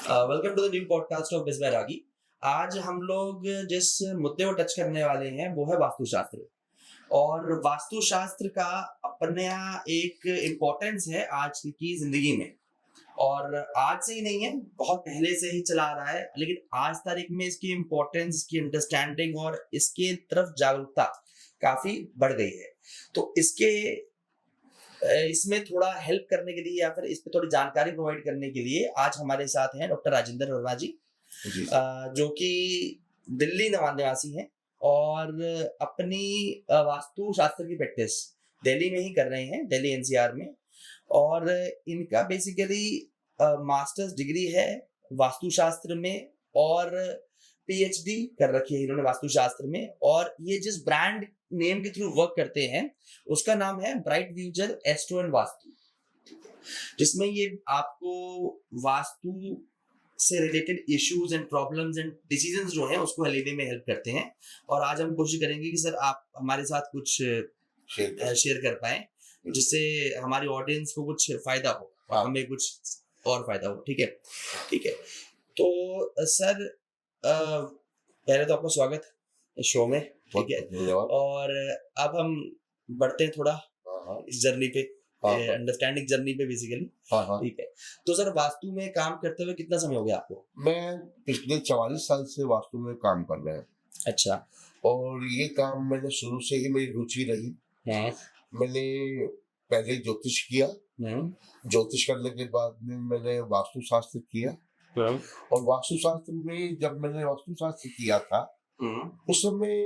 Welcome to the new podcast of biz by Ragi. आज हम लोग जिस मुद्दे को टच करने वाले हैं वो है वास्तुशास्त्र। और वास्तुशास्त्र का अपना एक इम्पोर्टेंस है आज की ज़िंदगी में। और आज से ही नहीं है, बहुत पहले से ही चला आ रहा है, लेकिन आज तारीख में इसकी इम्पोर्टेंस, इसकी अंडरस्टैंडिंग और इसके तरफ जागरूकता काफ़ी बढ़ गई है। तो इसमें थोड़ा हेल्प करने के लिए या फिर इस पे थोड़ी जानकारी प्रोवाइड करने के लिए आज हमारे साथ हैं डॉक्टर राजेंद्र वर्मा जी, जी, जो कि दिल्ली निवासी हैं और अपनी वास्तुशास्त्र की प्रैक्टिस दिल्ली में ही कर रहे हैं, दिल्ली एनसीआर में। और इनका बेसिकली मास्टर्स डिग्री है वास्तुशास्त्र में और पीएचडी कर रखी है इन्होंने वास्तुशास्त्र में। और ये जिस ब्रांड नेम के थ्रू वर्क करते हैं उसका नाम है bright future astro and vastu, जिसमें ये आपको वास्तु से related issues and problems and decisions जो हैं उसको लेने में हेल्प करते हैं। और आज हम कोशिश करेंगे कि सर आप हमारे साथ कुछ शेयर कर पाएं जिससे हमारी ऑडियंस को कुछ फायदा हो और हमें कुछ और फायदा हो। ठीक है, ठीक है। तो सर पहले तो आपका स्वागत है इस शो में। ठीक है, धन्यवाद। और अब हम बढ़ते हैं थोड़ा हाँ, इस जर्नी पे, हाँ, अंडरस्टैंडिंग जर्नी पे बेसिकली। हाँ। ठीक है, तो सर वास्तु में काम करते हुए कितना समय हो गया आपको? मैं पिछले 44 साल से वास्तु में काम कर रहा है अच्छा। और ये काम मैंने शुरू से ही मेरी रुचि रही। हैं? मैंने पहले ज्योतिष किया, हम्म। ज्योतिष करने के बाद में मैंने वास्तुशास्त्र किया और वास्तुशास्त्र में जब मैंने वास्तुशास्त्र किया था उस समय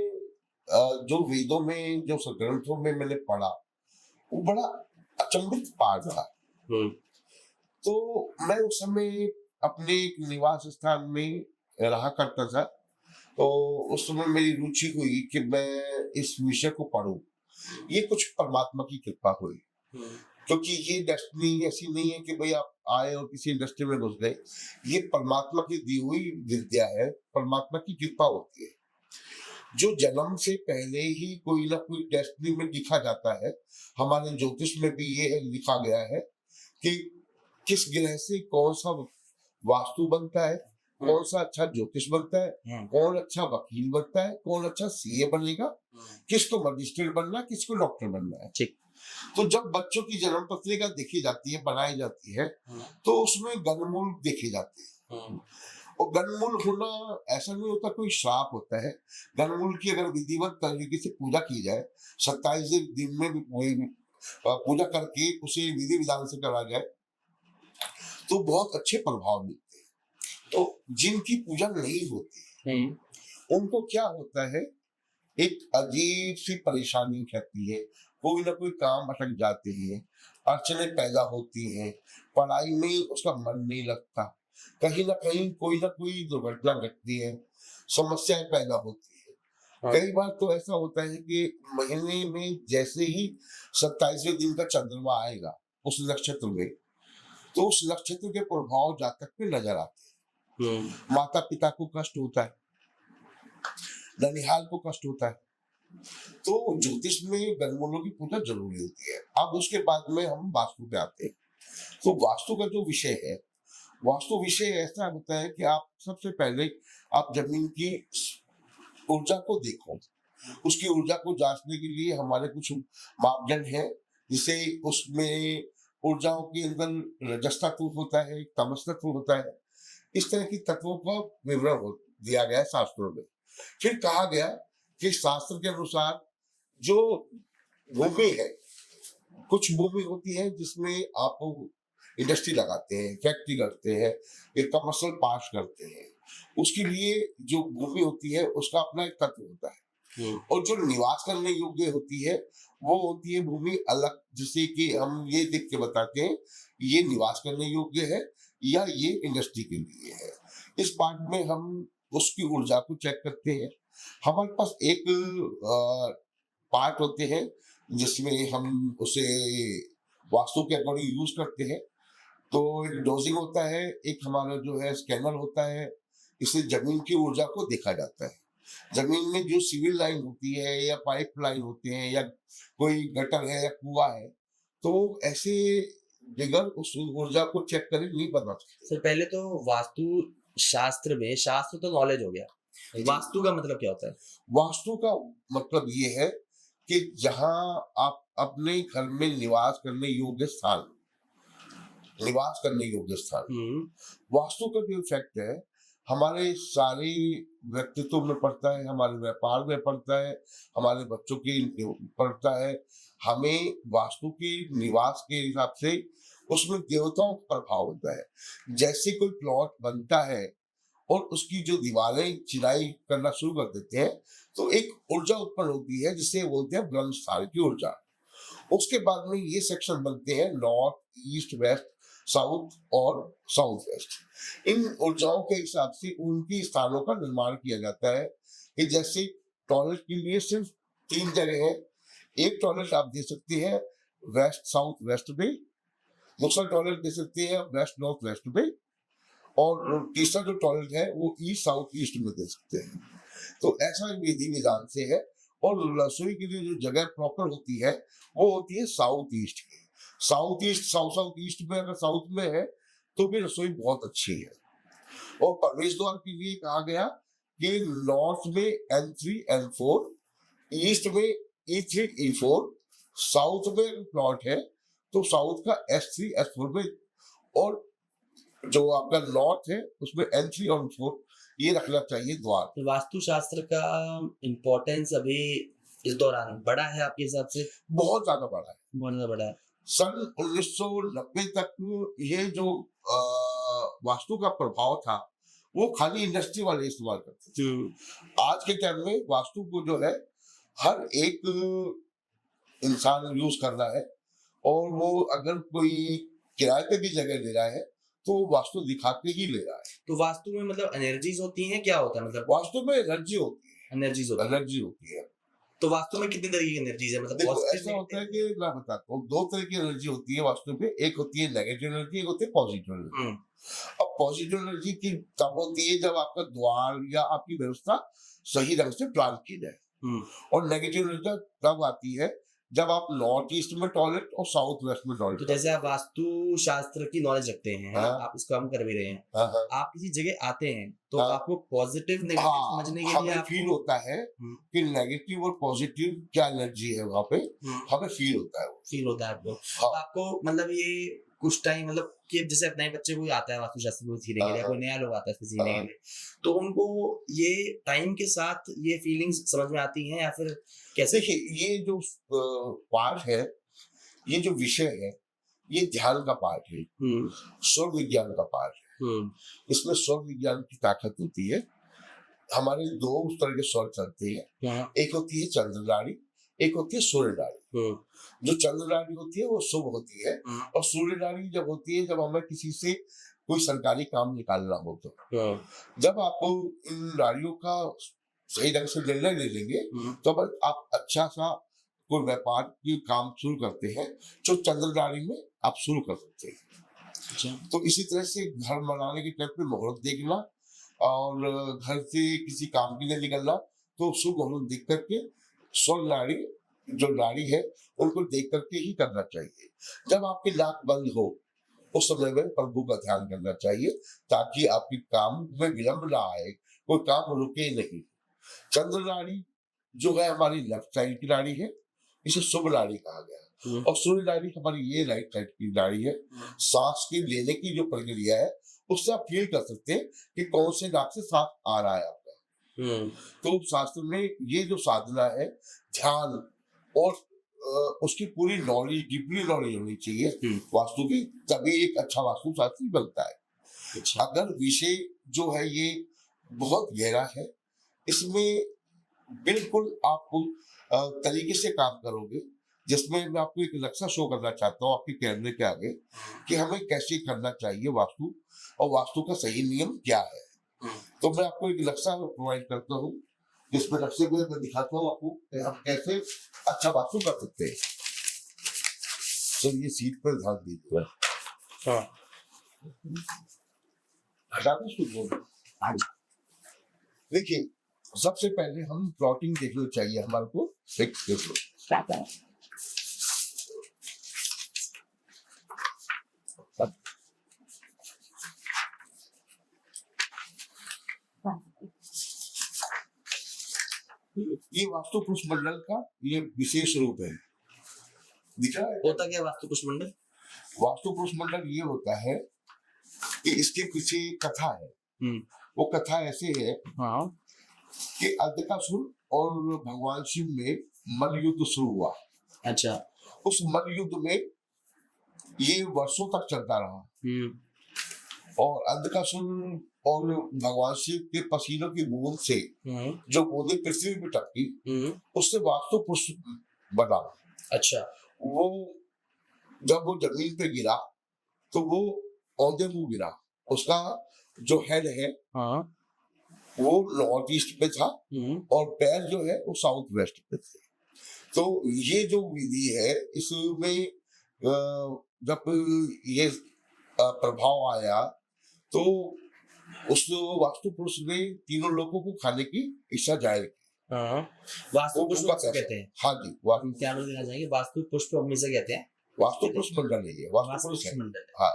जो वेदों में जो ग्रंथों में मैंने पढ़ा वो बड़ा अचंभित पाठ था। तो मैं उस समय अपने एक निवास स्थान में रहा करता था, तो उस समय मेरी रुचि हुई कि मैं इस विषय को पढूं। ये कुछ परमात्मा की कृपा हुई, क्योंकि ये डेस्टिनी ऐसी नहीं है कि भाई आप आए और किसी इंडस्ट्री में घुस गए। ये परमात्मा की दी हुई विद्या है, परमात्मा की कृपा होती है जो जन्म से पहले ही कोई ना कोई डेस्टिनी में लिखा जाता है। हमारे ज्योतिष में भी ये लिखा गया है कि किस ग्रह से कौन सा वास्तु बनता है, कौन सा अच्छा ज्योतिष बनता है, कौन अच्छा वकील बनता है, कौन अच्छा सीए बनेगा, किसको मजिस्ट्रेट बनना है, किसको डॉक्टर बनना है। ठीक। तो जब बच्चों की जन्म पत्रिका देखी जाती है, बनाई जाती है, तो उसमें गणमूल देखे जाते हैं। और गणमूल होना ऐसा नहीं होता कोई श्राप होता है। गणमूल की अगर विधिवत तरीके से पूजा की जाए, 27 दिन में भी पूजा करके उसे विधि विधान से करा जाए तो बहुत अच्छे प्रभाव मिलते हैं। तो जिनकी पूजा नहीं होती उनको क्या होता है, एक अजीब सी परेशानी रहती है, कोई ना कोई काम अटक जाते हैं, अड़चने पैदा होती हैं, पढ़ाई में उसका मन नहीं लगता, कहीं ना कहीं कोई ना कोई दुर्घटना घटती है, समस्याएं पैदा होती है। कई बार तो ऐसा होता है कि महीने में जैसे ही 27वें दिन का चंद्रमा आएगा उस नक्षत्र में, तो उस नक्षत्र के प्रभाव जातक पे नजर आते हैं। माता पिता को कष्ट होता है, ननिहाल को कष्ट होता है। तो ज्योतिष में गणमूलों की पूजा जरूरी होती है। अब उसके बाद में हम वास्तु पे आते हैं। तो वास्तु का जो विषय है, वास्तु विषय ऐसा होता है कि आप सबसे पहले आप जमीन की ऊर्जा को देखो। उसकी ऊर्जा को जांचने के लिए हमारे कुछ मापदंड हैं, जिसे उसमें ऊर्जाओं के अंदर रजस तत्व होता है, तमस तत्व होता है। इस तरह की तत्वों का विवरण दिया गया है शास्त्रों में। फिर कहा गया कि शास्त्र के अनुसार जो भूमि है, कुछ भूमि होती है जिसमें आप इंडस्ट्री लगाते हैं, फैक्ट्री करते हैं, एक कमर्शियल पार्ट करते हैं, उसके लिए जो भूमि होती है उसका अपना एक तत्व होता है। और जो निवास करने योग्य होती है वो होती है भूमि अलग, जिसे कि हम ये देख के बताते हैं ये निवास करने योग्य है या ये इंडस्ट्री के लिए है। इस पार्ट में हम उसकी ऊर्जा को चेक करते हैं। हमारे पास एक पार्ट होते हैं जिसमें हम उसे वास्तु के अकॉर्डिंग यूज करते हैं। तो एक डोजिंग होता है, एक हमारा जो है स्कैनर होता है। इससे जमीन की ऊर्जा को देखा जाता है। जमीन में जो सिविल लाइन होती है या पाइप लाइन होते हैं या कोई गटर है या कुआं है, तो ऐसे बगैर उस ऊर्जा को चेक करे नहीं बना सकते। सर पहले तो वास्तु शास्त्र में, शास्त्र तो नॉलेज हो गया, वास्तु का मतलब क्या होता है? वास्तु का मतलब ये है कि जहाँ आप अपने घर में निवास करने योग्य स्थान, वास्तु का जो इफेक्ट है हमारे सारे व्यक्तित्व में पड़ता है, हमारे व्यापार में पड़ता है, हमारे बच्चों की पड़ता है। हमें वास्तु के निवास के हिसाब से उसमें देवताओं का प्रभाव होता है। जैसे कोई प्लॉट बनता है और उसकी जो दीवारें चिनाई करना शुरू कर देते हैं तो एक ऊर्जा उत्पन्न होती है जिसे बोलते हैं ब्रह्म स्थान की ऊर्जा। उसके बाद में ये सेक्शन बनते हैं नॉर्थ, ईस्ट, वेस्ट, साउथ और साउथ वेस्ट। इन ऊर्जाओं के हिसाब से उनकी स्थानों का निर्माण किया जाता है कि जैसे टॉयलेट के लिए सिर्फ 3 जगह है। एक टॉयलेट आप दे सकते हैं वेस्ट साउथ वेस्ट में, दूसरा टॉयलेट दे सकते हैं वेस्ट नॉर्थ वेस्ट में, और तीसरा जो टॉयलेट है वो ईस्ट साउथ ईस्ट में दे सकते हैं। तो ऐसा विधि विधान से है। और रसोई के लिए जो जगह प्रॉपर होती है वो होती है साउथ ईस्ट की। साउथ ईस्ट, साउथ ईस्ट में अगर साउथ में है तो भी रसोई बहुत अच्छी है। और प्रवेश द्वार के लिए कहा गया कि नॉर्थ में N3 N4, ईस्ट में E3 E4, साउथ में प्लॉट है तो साउथ का S3 S4 में, और जो आपका नॉर्थ है उसमें N3 और N4 ये रखना चाहिए द्वार। तो वास्तु शास्त्र का इम्पोर्टेंस अभी इस दौरान बढ़ा है आपके हिसाब से? बहुत ज्यादा बढ़ा है, बहुत ज्यादा बढ़ा है। सन 1990 तक ये जो वास्तु का प्रभाव था वो खाली इंडस्ट्री वाले इस्तेमाल करते थे। आज के टाइम में वास्तु को जो है हर एक इंसान यूज कर रहा है, और वो अगर कोई किराए पे भी जगह ले रहा है तो वास्तु दिखा के ही ले रहा है। तो वास्तु में मतलब एनर्जीज होती हैं, क्या होता है मतलब? वास्तु में एनर्जी होती है, एनर्जीज होती है। तो वास्तु में कितनी तरह की एनर्जीज है? मतलब देखो ऐसा होता है कि मैं बताता हूँ, 2 तरह की एनर्जी होती है वास्तु में। एक होती है नेगेटिव एनर्जी, एक होती है पॉजिटिव एनर्जी। अब पॉजिटिव एनर्जी की तब होती है जब आपका द्वार या आपकी व्यवस्था सही ढंग से प्लान की जाए, और नेगेटिव एनर्जी तब आती है जब आप नॉर्थ ईस्ट में टॉयलेट और साउथ वेस्ट में टॉयलेट। तो जैसे आप वास्तु शास्त्र की नॉलेज रखते हैं, आप इसको हम कर भी रहे हैं, आप किसी जगह आते हैं तो आपको पॉजिटिव नेगेटिव समझने के लिए हमें फील होता है कि नेगेटिव और पॉजिटिव क्या एनर्जी है वहाँ पे, हमें फील होता है। फील होता है आपको। तो आपको मतलब ये कुछ टाइम मतलब कि जैसे नए बच्चे कोई आता है वास्तुशास्त्र को सीखने के लिए, कोई नया लोग आता है इसको सीखने के लिए, तो उनको ये टाइम के साथ ये फीलिंग्स समझ में आती हैं या फिर कैसे? देखिए ये जो पार्ट है, ये जो विषय है, ये ध्यान का पार्ट है, स्वर विज्ञान का पार्ट है। इसमें स्वर विज्ञान की ताकत होती है। हमारे 2 तरह के स्वर चलते हैं, एक होती है चंद्रनाड़ी, एक होती है सूर्य नाड़ी। जो चंद्रनाड़ी होती है वो शुभ होती है, और सूर्य नाड़ी जब होती है जब हमें किसी से कोई सरकारी काम निकालना हो तो। जब आप इन नाड़ियों का सही ढंग से निर्णय ले लेंगे तो आप अच्छा सा कोई व्यापार की काम शुरू करते हैं जो चंद्रनाड़ी में आप शुरू कर सकते हैं। तो इसी तरह से घर बनाने के टाइम पे मुहूर्त देखना, और घर से किसी काम के लिए निकलना तो शुभ मुहूर्त देख करके स्वर नाड़ी जो नाड़ी है उनको देख करके ही करना चाहिए। जब आपकी नाक बंद हो उस समय में प्रभु का ध्यान करना चाहिए ताकि आपके काम में विलंब ना आए, कोई काम रुके नहीं। चंद्र नाड़ी जो है हमारी लेफ्ट साइड की नाड़ी है, इसे शुभ नाड़ी कहा गया, और सूर्य नाड़ी हमारी ये राइट साइड की नाड़ी है। सांस की लेने की जो प्रक्रिया है उससे आप फील कर सकते हैं कि कौन से नाक से सांस आ रहा है आपका। तो शास्त्र में ये जो साधना है ध्यान और उसकी पूरी नॉलेज, डीपली नॉलेज होनी चाहिए वास्तु की, तभी एक अच्छा वास्तु शास्त्री बनता है। अगर विषय जो है ये बहुत गहरा है, इसमें बिल्कुल आप तरीके से काम करोगे, जिसमें मैं आपको एक नक्शा शो करना चाहता हूँ आपके कैमरे के आगे कि हमें कैसे करना चाहिए वास्तु, और वास्तु का सही नियम क्या है। तो मैं आपको एक नक्शा प्रोवाइड करता हूँ जिसमें नक्शे को मैं दिखाता हूँ आपको हम कैसे अच्छा वास्तु कर सकते हैं। तो ये सीट पर ध्यान दीजिए। देखिए सबसे पहले हम प्लॉटिंग देखना चाहिए हमारे को। देख लो ये वास्तु पुरुष मंडल का ये विशेष रूप है। दिखा है? होता क्या है वास्तु पुरुष मंडल? वास्तु पुरुष मंडल ये होता है कि इसके पीछे कथा है। वो कथा ऐसे है हाँ। कि अर्धकासुर और भगवान शिव में मल युद्ध शुरू हुआ। अच्छा। उस मल युद्ध में ये वर्षों तक चलता रहा और अर्धकासुर और भगवान शिव के पसीनों की बूंद से जो बूंदें पृथ्वी पे टपकी उससे वास्तु पुरुष बना। अच्छा। वो जब वो जमीन पे गिरा तो वो औंधे मुंह गिरा। उसका जो हेड है वो नॉर्थ ईस्ट पे था और पैर जो है वो साउथ वेस्ट पे थे। तो ये जो विधि है इसमें जब ये प्रभाव आया तो उस वास्तु पुरुष ने तीनों लोगों को खाने की इच्छा जाहिर की। वास्तु पुष्प कहते हैं। हाँ जी, क्या देना चाहेंगे? वास्तु पुष्प अपने से कहते हैं। वास्तु पुरुष मंडल है ये, वास्तु पुरुष मंडल। हाँ,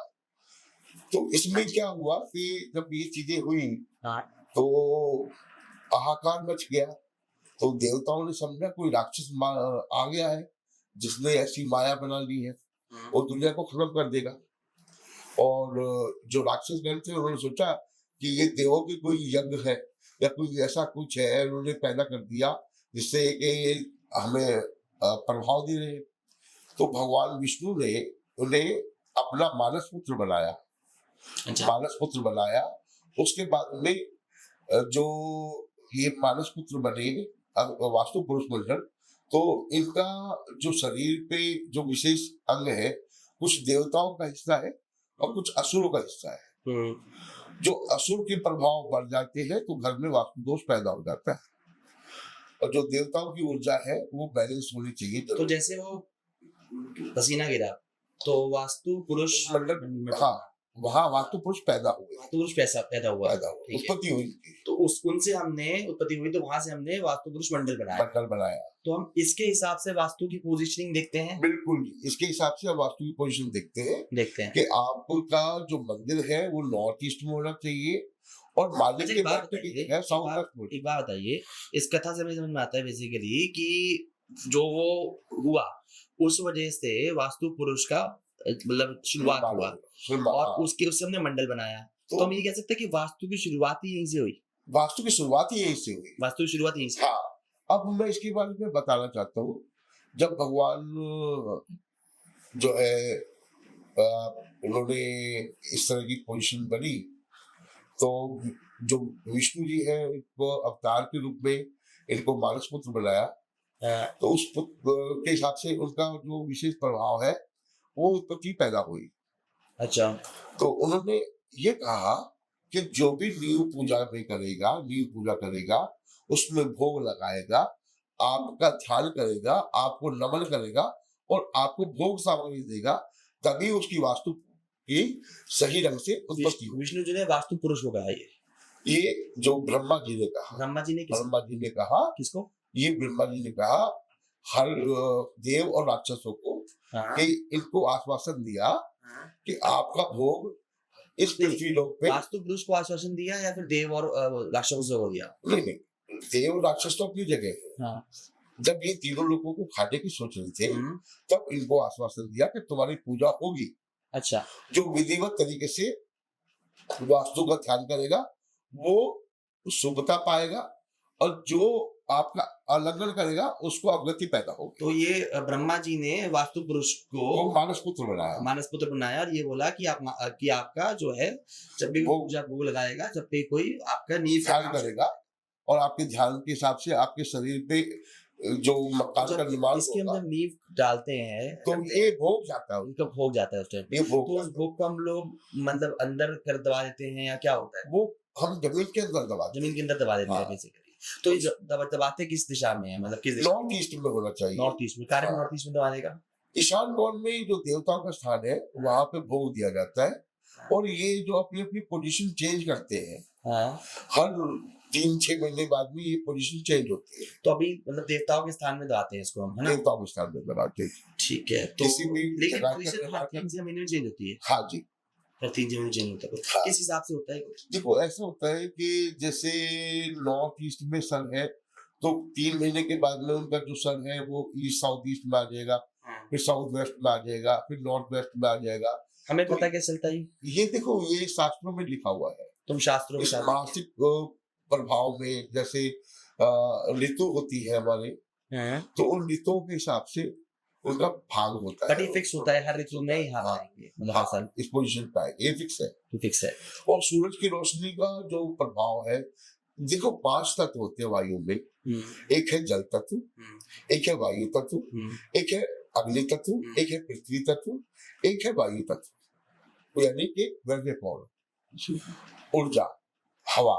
तो इसमें क्या हुआ कि जब ये चीजें हुई तो हाहाकार मच गया। तो देवताओं ने समझा कोई राक्षस आ गया है जिसने ऐसी माया बना ली है वो दुनिया को खत्म कर देगा। और जो राक्षस गण थे उन्होंने सोचा कि ये देवों की कोई यज्ञ है या कोई ऐसा कुछ है उन्होंने पैदा कर दिया जिससे कि हमें प्रभाव दे रहे। तो भगवान विष्णु ने उन्हें अपना मानस पुत्र बनाया। अच्छा। मानस पुत्र बनाया। उसके बाद में जो ये मानस पुत्र बने वास्तु पुरुष मंडल तो इनका जो शरीर पे जो विशेष अंग है कुछ देवताओं का हिस्सा है और कुछ असुरों का हिस्सा है। जो असुर के प्रभाव बढ़ जाते हैं तो घर में वास्तु दोष पैदा हो जाता है और जो देवताओं की ऊर्जा है वो बैलेंस होनी चाहिए। तो जैसे वो पसीना गिरा तो वास्तु पुरुष मंडल, हाँ, वहाँ वास्तु पुरुष पैदा हुए। वास्तु पुरुष पैदा हुआ उत्पत्ति हुई तो उनसे हमने उत्पत्ति हुई तो वहां से हमने वास्तु पुरुष मंडल बनाया। तो हम इसके हिसाब से वास्तु की पोजीशनिंग देखते हैं। बिल्कुल, इसके हिसाब से हम वास्तु की पोजीशन देखते हैं कि आपका जो मंदिर है वो नॉर्थ ईस्ट में होना चाहिए और मालिक के बात है साउथ वेस्ट। एक बात बताइए, इस कथा से मुझे समझ में आता है बेसिकली कि जो वो हुआ उस वजह से वास्तु पुरुष का मतलब शुरुआत हुआ और उसके उससे हमने मंडल बनाया। तो हम ये कह सकते हैं कि वास्तु की शुरुआत ही यहीं से हुई। वास्तु की शुरुआत ही यहीं से हुई। वास्तु की शुरुआत यहीं से। हाँ, अब मैं इसके बारे में बताना चाहता हूँ। जब भगवान जो है उन्होंने इस तरह की पोजीशन बनी तो जो विष्णु जी है वो अवतार के रूप में इनको मानस पुत्र बनाया। तो उस पुत्र के हिसाब से उनका जो विशेष प्रभाव है वो उत्पत्ति पैदा हुई। अच्छा। तो उन्होंने ये कहा कि जो भी नींव पूजा में करेगा, नींव पूजा करेगा, उसमें भोग लगाएगा, आपका ध्यान करेगा, आपको नमन करेगा और आपको भोग सामग्री देगा, तभी उसकी वास्तु की सही ढंग से उत्पत्ति होगी। विष्णु जी ने वास्तु पुरुष को कहा ये जो ब्रह्मा जी ने कहा। ब्रह्मा जी ने कहा किसको? ये ब्रह्मा जी ने कहा हर देव और राक्षसों को कि इनको आश्वासन दिया कि आपका भोग इस पृथ्वी लोक पे। वास्तु पुरुष को आश्वासन दिया या फिर देव और राक्षसों को दिया? नहीं, देव और राक्षस तो अपनी जगह है। जब ये तीनों लोगों को खाने की सोच रहे थे तब इनको आश्वासन दिया कि तुम्हारी पूजा होगी। अच्छा। जो विधिवत तरीके से वास्तु का ध्यान करेगा वो शुभता पाएगा और जो आपका उल्लंघन करेगा उसको अवगति पैदा होगी। तो ये ब्रह्मा जी ने वास्तु पुरुष को मानस पुत्र बनाया और ये बोला कि आपका जो है जब भी पूजा भोग लगाएगा, जब भी कोई आपका नींव ध्यान करेगा और आपके ध्यान के हिसाब से आपके शरीर पे जो मकान का निर्माण इसके अंदर नींव डालते हैं तो ये भोग जाता है, उनका भोग जाता है उस टाइम। तो उस भोग को हम लोग मतलब अंदर कर दबा देते हैं या क्या होता है? वो हम जमीन के अंदर दबा देते हैं बेसिकली। तो ये दबाते किस दिशा में है, मतलब किस दिशा? नॉर्थ ईस्ट में होना चाहिए। नॉर्थ ईस्ट में। कारण नॉर्थ ईस्ट में दबाने का ईशान कोण में जो देवताओं का स्थान है वहां पे भोग दिया जाता है और ये जो अपनी अपनी पोजीशन चेंज करते हैं। हर 3-6 महीने बाद में ये पोजीशन चेंज होती है। तो अभी मतलब देवताओं के स्थान में दबाते हैं इसको हम, है ना? देवताओं के स्थान में दबाते हैं। ठीक है। तो लेकिन पोजीशन हर 3 महीने में चेंज होती है। हाँ जी, हर 3 महीने चेंज होता है। किस हिसाब से होता है? देखो ऐसा होता है कि जैसे नॉर्थ ईस्ट में सन है तो 3 महीने के बाद में उनका जो सन है वो ईस्ट साउथ ईस्ट में आ जाएगा, फिर साउथ वेस्ट में आ जाएगा, फिर नॉर्थ वेस्ट में आ जाएगा। हमें तो पता कैसे चलता है ये देखो, ये शास्त्रों में लिखा हुआ है। तुम शास्त्रों के इस साथ मासिक प्रभाव में जैसे ऋतु होती है हमारे, तो उन ऋतुओं के हिसाब से उनका भाग होता बट है। ये फिक्स होता है हर ऋतु में ही यहाँ हाँ, आएंगे मतलब हाँ, हर साल इस पोजीशन पे आएंगे, ये फिक्स है। फिक्स है। और सूरज की रोशनी का जो प्रभाव है, देखो 5 तत्व होते हैं वायु में। एक है जल तत्व, एक है वायु तत्व, एक है अग्नि तत्व, एक है पृथ्वी तत्व, एक है वायु तत्व, यानी कि द्रव्य कौन, ऊर्जा, हवा।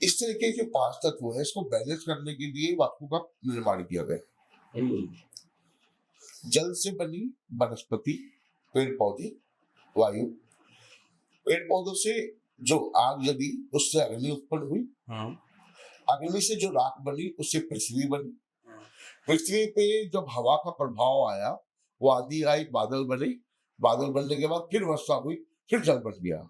इस तरीके के 5 तत्व है, इसको बैलेंस करने के लिए वास्तु का निर्माण किया गया। जल से बनी वनस्पति, पेड़ पौधे, वायु, पेड़ पौधों से जो आग जली उससे अग्नि उत्पन्न हुई, अग्नि से जो राख बनी उससे पृथ्वी बनी, पृथ्वी पे जब हवा का प्रभाव आया वो आंधी आई, बादल बने, बादल बनने के बाद फिर वर्षा हुई, फिर जल बन गया।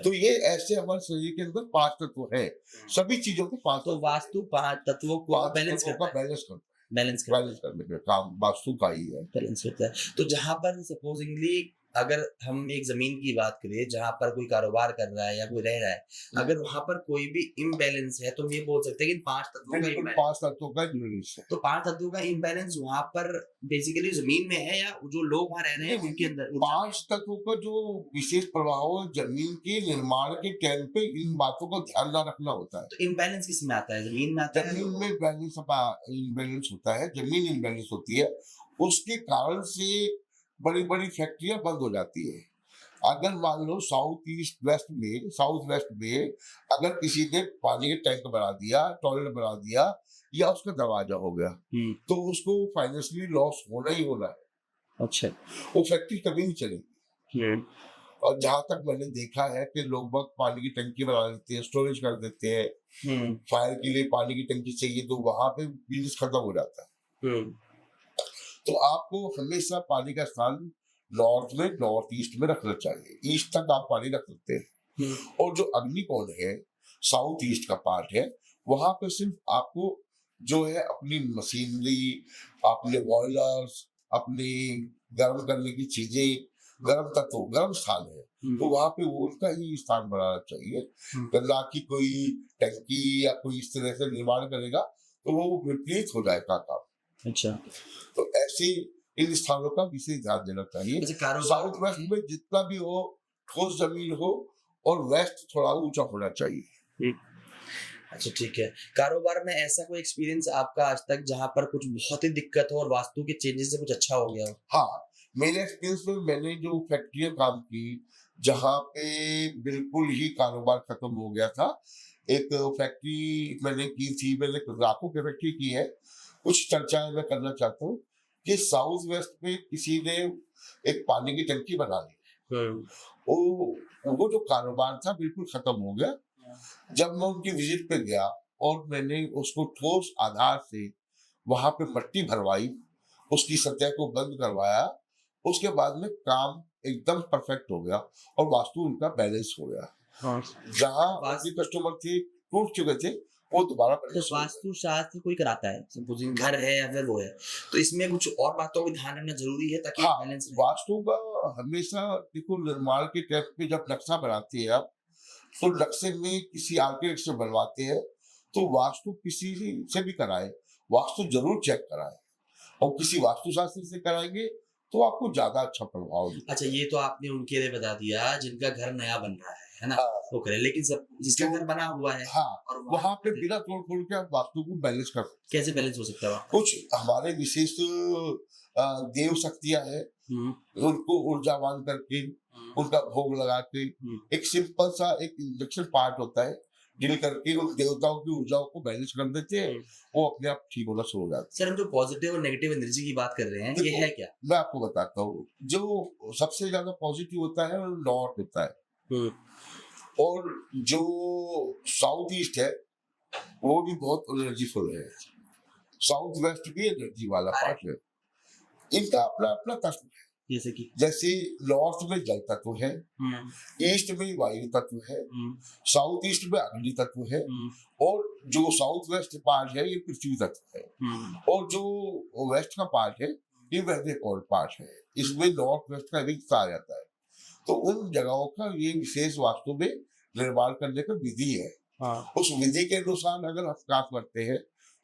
तो ये ऐसे हमारे शरीर के अंदर 5 तत्व है, सभी चीजों के 5 तो वास्तु 5 तत्वों को बैलेंस करता है, बैलेंस बैलेंस करने का काम वास्तु का ही है। बैलेंस करता है। तो जहां पर सपोजिंगली अगर हम एक जमीन की बात करें जहां पर कोई कारोबार कर रहा है या कोई रह रहा है, अगर वहां पर कोई भी इम्बैलेंस है तो हम ये बोल सकते हैं कि 5 तत्वों का imbalance। 5 तत्वों का imbalance है। तो 5 तत्वों का इम्बैलेंस वहां पर बेसिकली जमीन में है या जो लोग वहां रह रहे हैं उनके अंदर? 5 तत्वों का जो विशेष प्रभाव जमीन के निर्माण के टाइम पे इन बातों का ध्यान न रखना होता है। तो इम्बैलेंस किस में आता है? जमीन में आता है? जमीन में इम्बैलेंस होता है, जमीन इम्बैलेंस होती है, उसके कारण से बड़ी बड़ी फैक्ट्रियां बंद हो जाती है। अगर मान लो साउथ वेस्ट में अगर किसी ने पानी का टैंक बना दिया, टॉयलेट बना दिया या उसका दरवाजा हो गया, तो उसको फाइनेंशियली लॉस होना ही होना है। अच्छा, वो फैक्ट्री कभी नहीं चलेगी। और जहां तक मैंने देखा है कि लोग बहुत पानी की टंकी बना देते हैं, स्टोरेज कर देते हैं, फायर के लिए पानी की टंकी चाहिए, तो वहां पे बिजनेस खत्म हो जाता है। तो आपको हमेशा पानी का स्थान नॉर्थ ईस्ट में रखना चाहिए। ईस्ट तक आप पानी रख सकते हैं। और जो अग्निकोण है, साउथ ईस्ट का पार्ट है, वहां पे सिर्फ आपको जो है अपनी मशीनरी, अपने बॉयलर्स, अपनी गर्म करने की चीजें, गर्म स्थान है, तो वहां पे वो उनका ही स्थान बनाना चाहिए। ना कि कोई टंकी या कोई इस तरह से निर्माण करेगा तो वो विपरीत हो जाएगा काम। अच्छा, तो ऐसे इन स्थानों का विशेष ध्यान देना चाहिए। साउथ वेस्ट में जितना भी हो, ठोस जमीन हो, और वेस्ट थोड़ा ऊंचा होना चाहिए। अच्छा, ठीक है। कारोबार में ऐसा कोई एक्सपीरियंस आपका आज तक जहां पर कुछ बहुत ही दिक्कत हो और वास्तु के चेंजेस से कुछ अच्छा हो गया हो? हाँ, मेरे एक्सपीरियंस में मैंने जो फैक्ट्रियां काम की जहाँ पे बिल्कुल ही कारोबार खत्म हो गया था। एक फैक्ट्री मैंने की थी, मैंने राखों की फैक्ट्री की है। कुछ चर्चाएं मैं करना चाहता हूँ कि साउथ वेस्ट में किसी ने एक पानी की टंकी बना ली, वो जो कारोबार था बिल्कुल खत्म हो गया। जब मैं उनकी विजिट पे गया और मैंने उसको ठोस आधार से वहां पे मट्टी भरवाई, उसकी सतह को बंद करवाया, उसके बाद में काम एकदम परफेक्ट हो गया और वास्तु उनका बैलेंस हो गया। जहाँ कस्टमर थे टूट चुके थे, वो दोबारा तो वास्तु शास्त्र कोई कराता है, सपोजिंग घर है या फिर वो है, तो इसमें कुछ और बातों को ध्यान रखना जरूरी है ताकि बैलेंस रहे। वास्तु का हमेशा देखो, निर्माण के टाइम पे जब नक्शा बनाते हैं आप, तो नक्शे में किसी आर्किटेक्ट से बनवाते हैं, तो वास्तु किसी से भी कराए, वास्तु जरूर चेक कराए, और किसी वास्तु शास्त्री से कराएंगे तो आपको ज्यादा अच्छा प्रभाव देगा। अच्छा, ये तो आपने उनके लिए बता दिया जिनका घर नया बन रहा है ना? वो करे, लेकिन सब जिसका घर बना हुआ है, और वहां पे बिना तोड़ के आप वास्तु को बैलेंस कर, कैसे बैलेंस हो सकता है? कुछ हमारे विशेष देव शक्तियां हैं, उनको ऊर्जावान करके, उनका भोग लगा के, एक सिंपल सा एक इंजेक्शन पार्ट होता है, डील करके उन देवताओं की ऊर्जाओं को बैलेंस कर देते हैं, वो अपने आप ठीक होना शुरू हो जाता है। सर, हम जो पॉजिटिव और नेगेटिव एनर्जी की बात कर रहे हैं, ये है क्या? मैं आपको बताता हूँ। जो सबसे ज्यादा पॉजिटिव होता है वो नॉर्थ होता है, और जो साउथ ईस्ट है वो भी बहुत एनर्जीफुल है। साउथ वेस्ट भी एनर्जी वाला पार्ट है। इनका अपना अपना तत्व है। जैसे कि जैसे नॉर्थ में जल तत्व है, ईस्ट में वायु तत्व है, साउथ ईस्ट में अग्नि तत्व है, और जो साउथ वेस्ट पार्ट है ये पृथ्वी तत्व है, और जो वेस्ट का पार्ट है ये वैदिक पार्ट है। इसमें नॉर्थ वेस्ट का रिक्त आ जाता है। तो उन जगहों का ये विशेष वास्तु में निर्माण करने का विधि है। उस विधि के अनुसार अगर हम काम करते हैं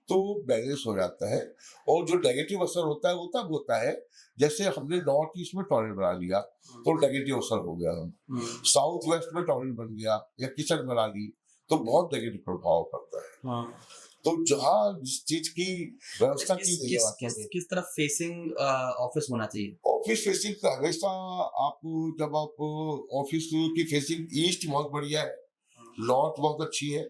तो बैलेंस हो जाता है। और जो नेगेटिव असर होता है वो तब होता है जैसे हमने नॉर्थ ईस्ट में टॉयलेट बना लिया तो नेगेटिव असर हो गया, साउथ वेस्ट में टॉयलेट बन गया या किचन बना ली तो बहुत नेगेटिव प्रभाव पड़ता है। तो जहाँ जिस चीज की व्यवस्था की गई है, किस तरफ फेसिंग ऑफिस होना चाहिए? ऑफिस फेसिंग का हमेशा आप जब आप ऑफिस की फेसिंग ईस्ट बहुत बढ़िया है, नॉर्थ बहुत अच्छी है,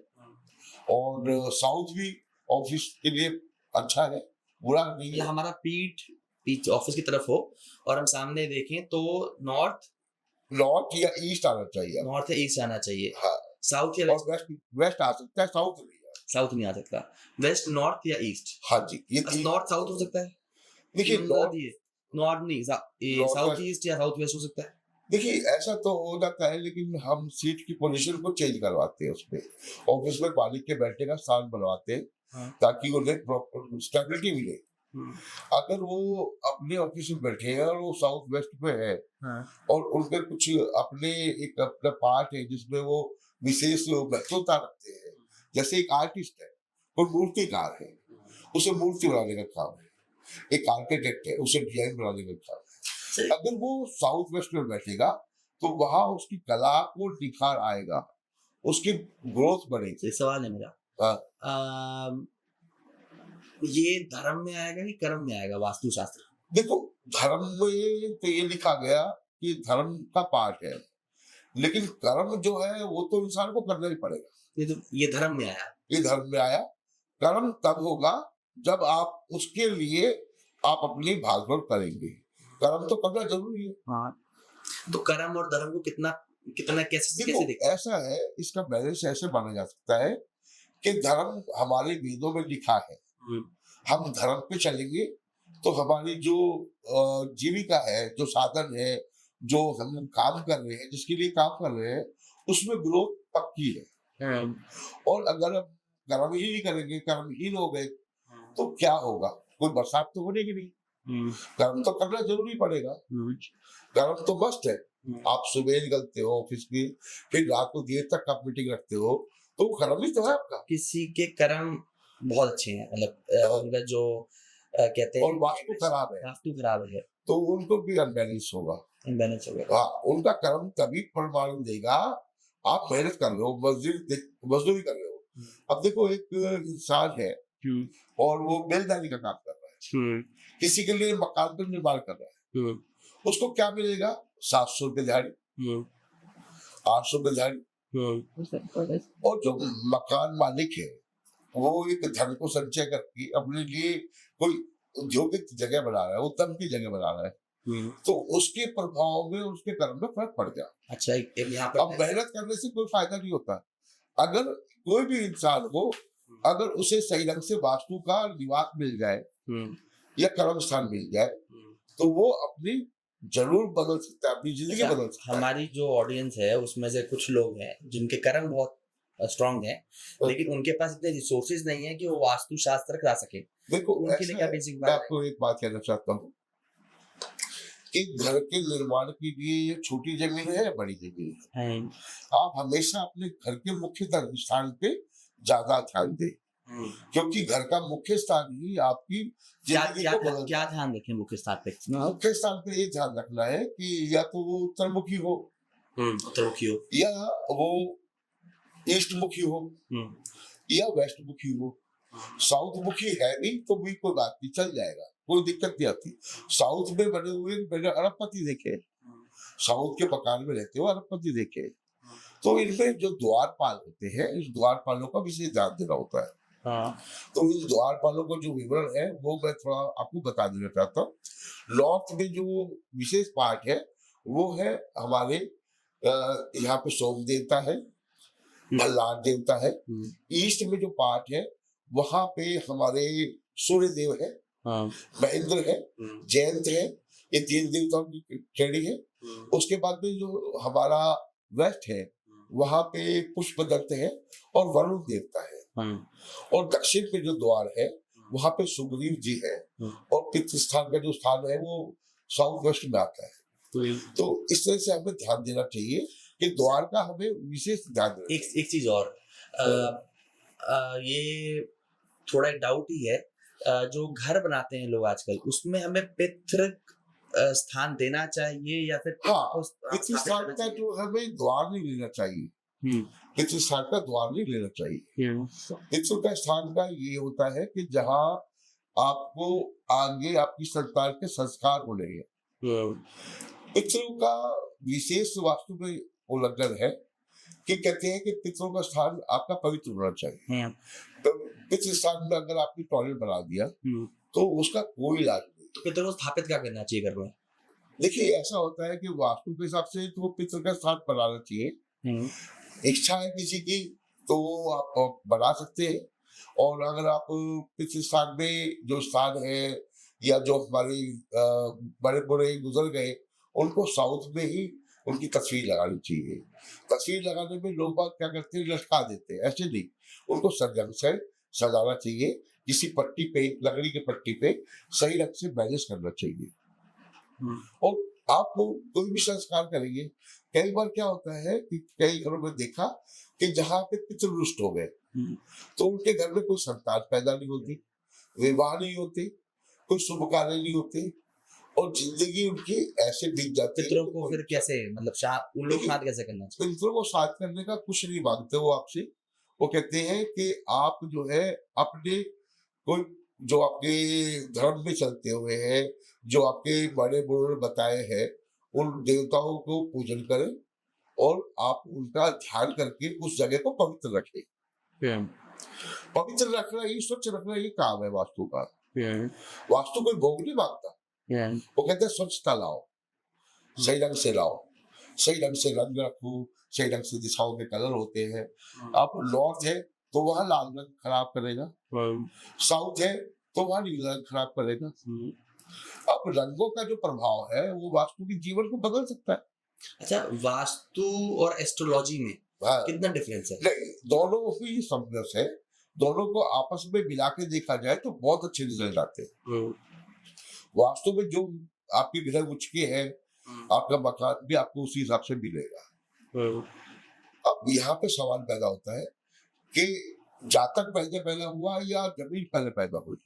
और साउथ भी ऑफिस के लिए अच्छा है, बुरा नहीं है। हमारा पीठ ऑफिस की तरफ हो और हम सामने देखें तो नॉर्थ या ईस्ट आना चाहिए, नॉर्थ या ईस्ट आना चाहिए। हाँ। साउथ या वेस्ट आ सकता है, साउथ नहीं आ सकता। वेस्ट, नॉर्थ या ईस्ट? हाँ जी, ये नॉर्थ साउथ हो सकता है। देखिए नॉर्थ नहीं, साउथ ईस्ट या साउथ वेस्ट हो सकता है। देखिए ऐसा तो हो जाता है, लेकिन हम सीट की पोजीशन को चेंज करवाते हैं, उसपे ऑफिस में मालिक के बैठने का स्थान बनवाते हैं, ताकि उन्हें प्रॉपर स्टेबिलिटी मिले। अगर वो अपने ऑफिस में बैठे हैं और वो साउथ वेस्ट में है, और उनके कुछ अपने एक अपना पार्ट है जिसमें वो विशेष महत्वता रखते हैं, जैसे एक आर्टिस्ट है, वो मूर्तिकार है, उसे मूर्ति बनाने का काम है, एक आर्किटेक्ट है, उसे डिजाइन बनाने का काम है। अगर वो साउथ वेस्ट में बैठेगा तो वहां उसकी कला को निखार आएगा, उसकी ग्रोथ बढ़ेगी। सवाल है मेरा, ये धर्म में आएगा कि कर्म में आएगा वास्तु शास्त्र? देखो धर्म में तो ये लिखा गया कि धर्म का पार्ट है, लेकिन कर्म जो है वो तो इंसान को करना ही पड़ेगा। ये धर्म में आया, ये धर्म में आया। कर्म तब होगा जब आप उसके लिए आप अपनी भागदौड़ करेंगे, कर्म तो करना जरूरी है। हाँ। तो कर्म और धर्म को कितना कैसे ऐसा है, इसका बैलेंस ऐसे माना जा सकता है कि धर्म हमारे वेदों में लिखा है, हम धर्म पे चलेंगे तो हमारी जो जीविका है, जो साधन है, जो हम काम कर रहे हैं, जिसके लिए काम कर रहे हैं, उसमें ग्रोथ पक्की है। और अगर हम कर्म ही नहीं करेंगे, कर्महीन हो गए तो क्या होगा? कोई बरसात तो होने की नहीं। कर्म तो करना जरूरी पड़ेगा, कर्म तो मस्ट है। आप सुबह निकलते हो ऑफिस की, फिर रात को देर तक आप मीटिंग रखते हो, तो कर्म ही तो है आपका। किसी के कर्म बहुत अच्छे हैं, मतलब जो कहते हैं, और वास्तु खराब है तो उनको भी अनबैलेंस होगा। हाँ, उनका कर्म तभी परिणाम देगा, आप मेहनत कर रहे हो, मजदूरी कर रहे हो। अब देखो एक इंसान है और वो बेलदारी का काम कर रहा है, किसी के लिए मकान का निर्माण कर रहा है, उसको क्या मिलेगा? 700 रुपये दिहाड़ी, 800 रुपये दिहाड़ी। और जो मकान मालिक है वो एक धन को संचय करके अपने लिए कोई औद्योगिक जगह बना रहा है, उत्तम की जगह बना रहा है, तो उसके प्रभाव में उसके कर्म में फर्क पड़ गया। अच्छा, यहाँ पर अब मेहनत करने से कोई फायदा नहीं होता। अगर कोई भी इंसान हो, अगर उसे सही ढंग से वास्तु का निवास मिल जाए या कर्म स्थान मिल जाए तो वो अपनी जरूर बदल सकता है, अपनी जिंदगी बदल सकता है। हमारी जो ऑडियंस है उसमें से कुछ लोग हैं जिनके कर्म बहुत स्ट्रॉन्ग है, लेकिन उनके पास इतने रिसोर्सेज नहीं है कि वो वास्तु शास्त्र करा सके। देखो उनके लिए क्या बेसिक बात, मैं आपको एक बात कहना चाहता हूँ कि घर के निर्माण के लिए ये छोटी जमीन है या बड़ी जमीन है, आप हमेशा अपने घर के मुख्य स्थान पे ज्यादा ध्यान दें, क्योंकि घर का मुख्य स्थान ही आपकी क्या ध्यान रखें मुख्य स्थान पे? मुख्य स्थान पे ये ध्यान रखना है कि या तो वो उत्तरमुखी हो, या वो ईस्ट मुखी हो, या वेस्ट मुखी हो। साउथ मुखी है नहीं तो भी कोई बात नहीं, चल जाएगा, कोई दिक्कत नहीं आती। साउथ में बने हुए मैंने अरबपति देखे, साउथ के मकान में रहते हो अरबपति देखे, तो इनमें जो द्वारपाल होते हैं, इस द्वारपालों का विशेष ध्यान देना होता है। तो इस द्वारपालों का जो विवरण है वो मैं थोड़ा आपको बता देना चाहता हूँ। नॉर्थ में जो विशेष पार्ट है वो है हमारे यहाँ पे सोम देवता है, भल्लाद देवता है। ईस्ट में जो पार्ट है वहां पे हमारे सूर्य देव है, महेंद्र है, जयंत है, ये 3 देवताओं की श्रेणी है। उसके बाद में जो हमारा वेस्ट है वहां पे पुष्पदत्त है और वरुण देवता है। और दक्षिण पे जो द्वार है वहां पे सुग्रीव जी है। और पितृ स्थान का जो स्थान है वो साउथ वेस्ट में आता है। तो इस तरह से हमें ध्यान देना चाहिए कि द्वार का हमें विशेष ध्यान देना चाहिए। एक चीज और ये थोड़ा एक डाउट ही है, जो घर बनाते हैं लोग आजकल उसमें हमें पितृ स्थान देना चाहिए या फिर हाँ, पितृ स्थान का जो हमें द्वार नहीं लेना चाहिए। पितृ स्थान का द्वार नहीं लेना चाहिए। पितृ का स्थान का ये होता है कि जहाँ आपको आगे आपकी संतान के संस्कार होने। पितरों का विशेष वास्तु में उल्लंघन है कि कहते हैं कि पितरों का स्थान आपका पवित्र होना चाहिए। तो पितृ स्थान में अगर आपने टॉयलेट बना दिया तो उसका कोई इलाज नहीं। तो पितरों को स्थापित क्या करना चाहिए घर में? देखिए ऐसा होता है कि वास्तु के हिसाब से तो पितृ का स्थान बनाना चाहिए। इच्छा है किसी की तो आप बना सकते हैं। और अगर आप पितृ स्थान में जो स्थान है या जो हमारे बड़े बड़े गुजर गए उनको साउथ में ही उनकी तस्वीर लगानी चाहिए। तस्वीर लगाने में लोग बात क्या करते हैं, लटका देते हैं। ऐसे नहीं, उनको सजग से सजाना चाहिए। किसी पट्टी पे, लकड़ी के पट्टी पे सही ढंग से बैलेंस करना चाहिए। और आप कोई भी संस्कार करेंगे, कई बार क्या होता है कि कई घरों में देखा कि जहाँ पे पितृ रुष्ट हो गए तो उनके घर में कोई संतान पैदा नहीं होती, विवाह नहीं होते, कोई शुभ कार्य नहीं होते और जिंदगी उनकी ऐसे बीत जाती है। पितरों को फिर कैसे, मतलब उन लोग शांत कैसे करना चाहिए? पितरों को शांत करने का कुछ नहीं मांगते वो आपसे। वो कहते हैं कि आप जो है अपने कोई जो आपके धर्म में चलते हुए हैं, जो आपके बड़े बूढ़ों ने बताए हैं, उन देवताओं को पूजन करें और आप उनका ध्यान करके उस जगह को पवित्र रखें। पवित्र रखना ही, स्वच्छ रखना ही काम है वास्तु का। वास्तु कोई भोग नहीं मांगता। वो कहते हैं स्वच्छता लाओ, सही ढंग से लाओ, सही ढंग से रंग रखो, सही ढंग से दिशाओं के कलर होते हैं। आप नॉर्थ है तो वहाँ लाल रंग खराब करेगा, साउथ है तो वहाँ नीला रंग खराब करेगा। अब रंगों का जो प्रभाव है वो वास्तु के जीवन को बदल सकता है। अच्छा, वास्तु और एस्ट्रोलॉजी में कितना डिफरेंस है? नहीं, दोनों ही समरस है। दोनों को आपस में मिला के देखा जाए तो बहुत अच्छे रिजल्ट आते हैं। वास्तु में जो आपकी ग्रह उच्च के है, आपका मकान भी आपको उसी हिसाब से मिलेगा। अब यहाँ पे सवाल पैदा होता है कि जातक पहले पैदा हुआ या जमीन पहले पैदा हुई।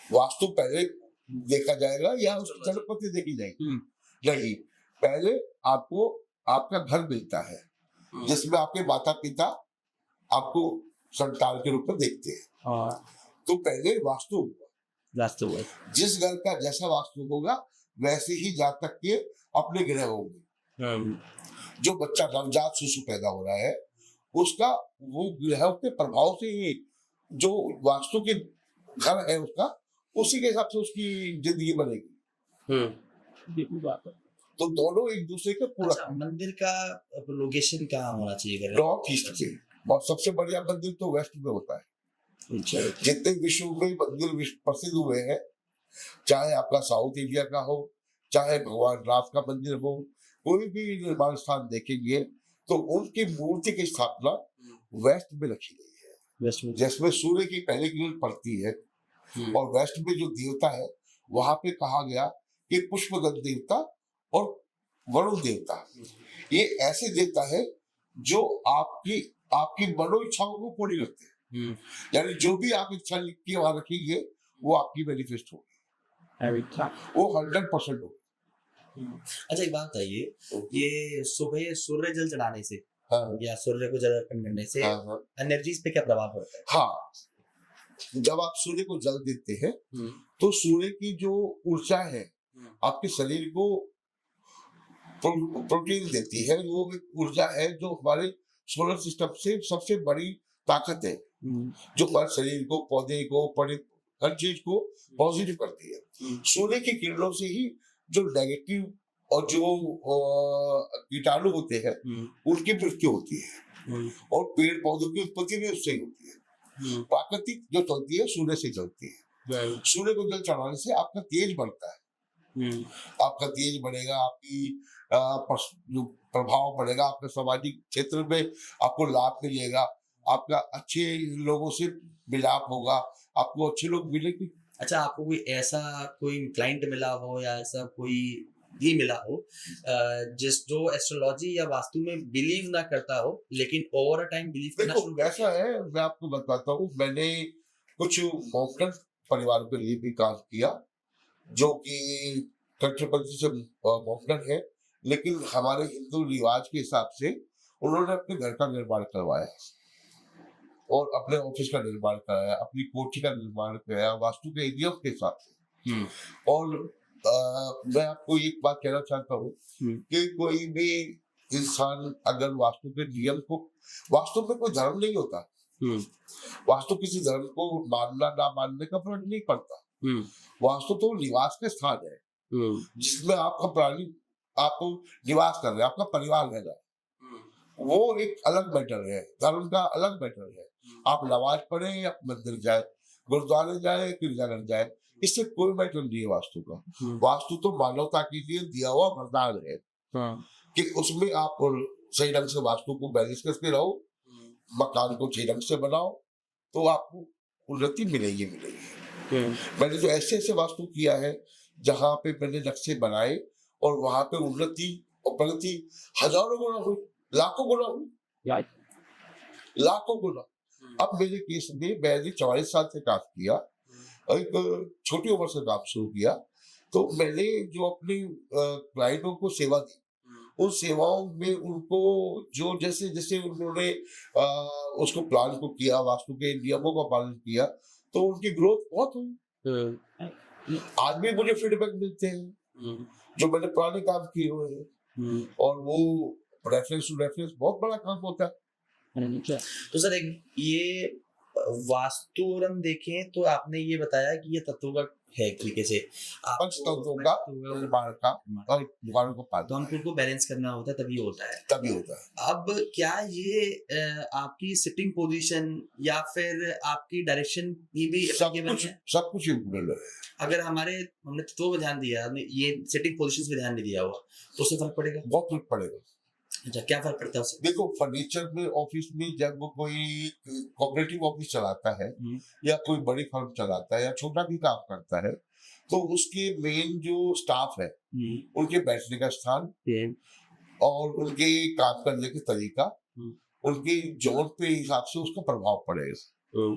वास्तु पहले देखा जाएगा या उसकी जन्मपति देखी जाएगी? नहीं, पहले आपको आपका घर मिलता है जिसमें आपके माता पिता आपको संतान के रूप में देखते हैं। तो पहले वास्तु होगा। जिस घर का जैसा वास्तु होगा वैसे ही जातक के अपने ग्रह होंगे। जो बच्चा नवजात शिशु पैदा हो रहा है उसका वो ग्रहों के प्रभाव से ही जो वास्तु के घर है उसका उसी के हिसाब से उसकी जिंदगी बनेगी। तो दोनों एक दूसरे के पूरा। अच्छा, मंदिर का लोकेशन कहाँ होना चाहिए? नॉर्थ ईस्ट पे। और सबसे बढ़िया मंदिर तो वेस्ट में होता है। जितने विश्व में मंदिर प्रसिद्ध हुए हैं, चाहे आपका साउथ इंडिया का हो, चाहे भगवान राम का मंदिर हो, कोई भी निर्माण स्थान देखेंगे तो उनकी मूर्ति की स्थापना वेस्ट में रखी गई है, जिसमें सूर्य की पहले किरण पड़ती है। और वेस्ट में जो देवता है वहां पे कहा गया कि पुष्पदत्त देवता और वरुण देवता, ये ऐसे देवता है जो आपकी मनो इच्छाओं को पूरी करते हैं। यानी जो भी आप इच्छा लिख के वहां रखेंगे वो आपकी मैनिफेस्ट होगी, वो 100% होगी। अच्छा, एक बात बताइए, ये सुबह सूर्य जल चढ़ाने से या सूर्य को जल अर्पण करने से एनर्जीज पे क्या प्रभाव पड़ता है? हाँ, जब आप सूर्य को जल देते हैं तो सूर्य की जो ऊर्जा है आपके शरीर को प्रोटीन देती है। वो ऊर्जा है जो हमारे सोलर सिस्टम से सबसे बड़ी ताकत है, जो हमारे शरीर को, पौधे को, हर चीज को पॉजिटिव करती है। सूर्य की किरणों से ही जो नेगेटिव और जो कीटाणु होते हैं उनकी मृत्यु होती है और पेड़ पौधों की उत्पत्ति भी उससे ही होती है। प्राकृतिक जो चलती है सूर्य से चलती है। सूर्य को जल चढ़ाने से आपका तेज बढ़ता है। हम्म, आपका तेज बढ़ेगा, आपकी जो प्रभाव बढ़ेगा, आपके सामाजिक क्षेत्र में आपको लाभ मिलेगा, आपका अच्छे लोगों से मिलाप होगा, आपको अच्छे लोग मिलेंगे। अच्छा, आपको कोई ऐसा कोई क्लाइंट मिला हो या ऐसा कोई भी मिला हो जिस जो एस्ट्रोलॉजी या वास्तु में बिलीव ना करता हो लेकिन ओवर अ टाइम बिलीव करना देखो शुरू कर ऐसा दिया? है, मैं आपको बताता हूँ, मैंने कुछ मॉडर्न परिवार के लिए भी काम किया, जो कि कंट्रोवर्सी से मॉडर्न है, लेकिन हमारे हिंदू रिवाज के हिसाब से उन्होंने अपने घर का निर्माण करवाया और अपने ऑफिस का निर्माण कराया, अपनी कोठी का निर्माण कराया वास्तु के नियम के हिसाब से। हम्म, और मैं आपको एक बात कहना चाहता हूँ हम्म, कि कोई भी इंसान अगर वास्तु के नियम को, वास्तु में कोई धर्म नहीं होता, हम्म, वास्तु किसी धर्म को मानना ना मानने का फर्क नहीं पड़ता, हम्म, वास्तु तो निवास के स्थान है हम्म, जिसमें आपका प्राणी आप निवास कर रहे हैं, आपका परिवार रह रहा है, हम्म, वो एक अलग मैटर है, धर्म का अलग मैटर है। आप नमाज पढ़े या मंदिर जाए, गुरुद्वारे जाए, गिरजाघर जाए, इससे कोई मैटर नहीं है वास्तु का। हम्म, वास्तु तो मानवता के लिए दिया हुआ वरदान है हाँ, कि उसमें आप सही ढंग से वास्तु को बैलेंस करके रहो, मकान को सही ढंग से बनाओ, तो आपको उन्नति मिलेगी मिलेगी। हम्म, मैंने तो ऐसे ऐसे वास्तु किया है जहाँ पे मैंने नक्शे बनाए और वहां पे उन्नति और प्रगति हजारों गुना हुई, लाखों गुना हुई, या- लाखों गुना। अब मेरे केस में मैंने 44 साल से काम किया और एक छोटी उम्र से काम शुरू किया, तो मैंने जो अपने क्लाइंटों को सेवा दी, उन सेवाओं में उनको जो जैसे जैसे उन्होंने अ, उसको प्लान को किया, वास्तु के नियमों का पालन किया, तो उनकी ग्रोथ बहुत हुई। हम्म, आज भी मुझे फीडबैक मिलते हैं हम्म, जो मैंने पुराने काम किए हुए हैं, हम्म, और वो रेफरेंस टू रेफरेंस बहुत बड़ा काम होता है। अच्छा। तो सर एक ये वास्तु अगर हम देखें तो आपने ये बताया कि ये तत्वों का है एक तरीके से पंचतत्वों का आपको निर्माण का और दुकानों को तो पालना हमको उनको बैलेंस करना होता है तभी होता है। तभी होता है। अब क्या ये आपकी सिटिंग पोजीशन या फिर आपकी डायरेक्शन ये भी एप्लीकेबल है? सब कुछ इम्पोर्टेंट है। अगर हमने तत्वों पे ध्यान दिया, हमने ये सिटिंग पोजीशंस पे ध्यान नहीं दिया हुआ, तो उससे फर्क पड़ेगा? बहुत फर्क पड़ेगा। अच्छा, क्या फर्क पड़ता है उससे? देखो फर्नीचर में ऑफिस में जब वो कोई कोऑपरेटिव ऑफिस चलाता है या कोई बड़ी फर्म चलाता है या छोटा भी काम करता है, तो उसके मेन जो स्टाफ है उनके बैठने का स्थान और उनके काम करने के तरीका, उनके जोन पे हिसाब से उसका प्रभाव पड़ेगा।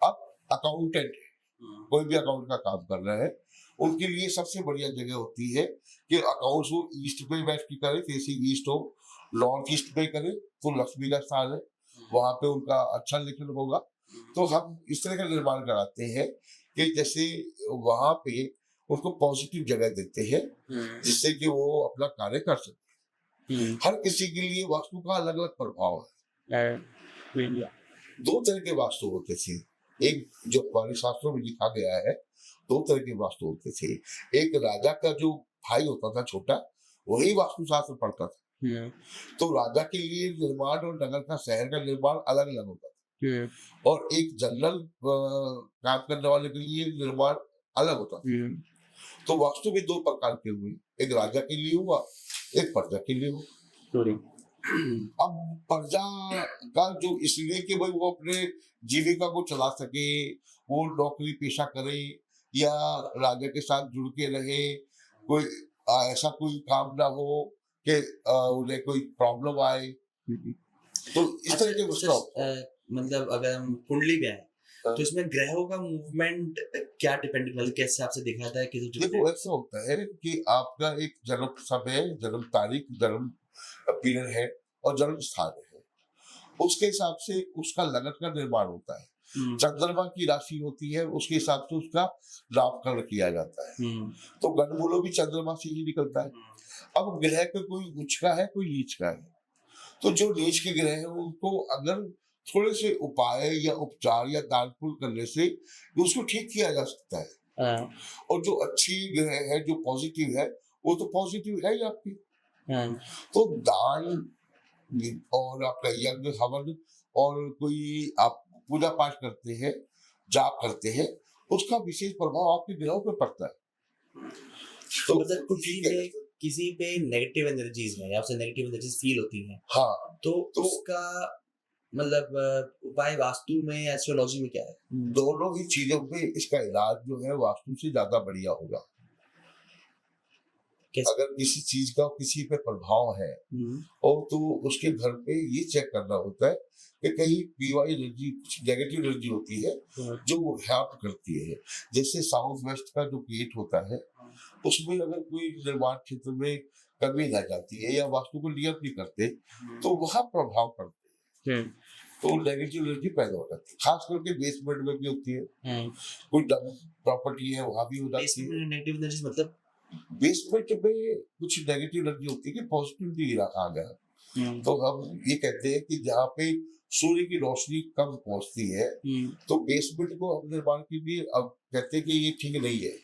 अब अकाउंटेंट, कोई भी अकाउंट का काम कर रहा है, उनके लिए सबसे बढ़िया जगह होती है कि अकाउंट्स वो ईस्ट में बैठ के करे, फेसिंग ईस्ट हो, नॉर्थ ईस्ट में करे तो लक्ष्मी का स्थान है, वहां पे उनका अच्छा लेखन होगा। तो हम इस तरह का निर्माण कराते हैं कि जैसे वहां पे उनको पॉजिटिव जगह देते हैं जिससे कि वो अपना कार्य कर सके। हर किसी के लिए वास्तु का अलग अलग प्रभाव है। दो तरह के वास्तु होते थे, एक जो हमारे शास्त्रों में लिखा गया है, दो तरह के वास्तु होते थे। एक राजा का जो भाई होता था छोटा, वही वास्तु शास्त्र पढ़ता था, तो राजा के लिए निर्माण और नगर का शहर का निर्माण अलग अलग होता था, और एक जनरल काम करने वाले के लिए निर्माण अलग होता था। तो वास्तु भी दो प्रकार के हुए, एक राजा के लिए हुआ, एक प्रजा के लिए हुआ। अब प्रजा का जो इसलिए कि भाई वो अपने जीविका को चला सके, वो नौकरी पेशा करे या राजा के साथ जुड़ के रहे, कोई ऐसा कोई काम ना हो कि उन्हें कोई प्रॉब्लम आए, तो इस तरह के अच्छा, उसका मतलब अगर हम कुंडली में आए हाँ। तो इसमें ग्रहों का मूवमेंट क्या डिपेंड मतलब किस हिसाब से दिखाता है किस देखो ऐसा होता है कि आपका एक जन्म समय, जन्म तारीख, जन्म पीरियड है और जन्म स्थान है, उसके हिसाब से उसका लगन का निर्माण होता है। चंद्रमा की राशि होती है, उसके हिसाब से उसका नामकरण किया जाता है, तो गणमूलो भी चंद्रमा से ही निकलता है। अब ग्रह का कोई उच्च का है, कोई नीच का है, तो जो नीच के ग्रह है उनको अगर थोड़े से उपाय या उपचार या दान पुण्य करने से उसको ठीक किया जा सकता है। और जो अच्छी ग्रह है, जो पॉजिटिव है, वो तो पॉजिटिव है ही आपकी। तो दान और आपका यज्ञ हवन और कोई आप पूजा पाठ करते हैं, जाप करते हैं, उसका विशेष प्रभाव आपके ग्रहों पे पड़ता है। तो मतलब कुछ ठीक है। किसी पे नेगेटिव एनर्जीज है या उसे नेगेटिव एनर्जीज फील होती हैं, हाँ, तो तो उसका मतलब उपाय वास्तु में या एस्ट्रोलॉजी में क्या है? दोनों ही चीजों पे इसका इलाज जो है वास्तु से ज्यादा बढ़िया होगा। कैसे? अगर किसी चीज का किसी पे प्रभाव है और तो उसके घर पे ये चेक करना होता है कि कहीं पीवाई एनर्जी, कुछ नेगेटिव एनर्जी होती है जो वो हेल्प करती है। जैसे साउथ वेस्ट का जो गेट होता है उसमें अगर कोई निर्माण क्षेत्र में कमी रह जाती है या वास्तु को नियम नहीं करते तो वहाँ प्रभाव पड़ते हैं, तो नेगेटिव एनर्जी पैदा हो जाती है। खास करके बेसमेंट में भी होती है, कोई प्रॉपर्टी है वहां भी हो जाती है। नेगेटिव एनर्जीज मतलब बेसमेंट में कुछ नेगेटिव एनर्जी होती है कि पॉजिटिविटी रखा गया, तो हम ये कहते हैं कि जहाँ पे सूर्य की रोशनी कम पहुंचती है तो बेसमेंट को हम निर्माण के लिए अब कहते हैं कि ये ठीक नहीं है।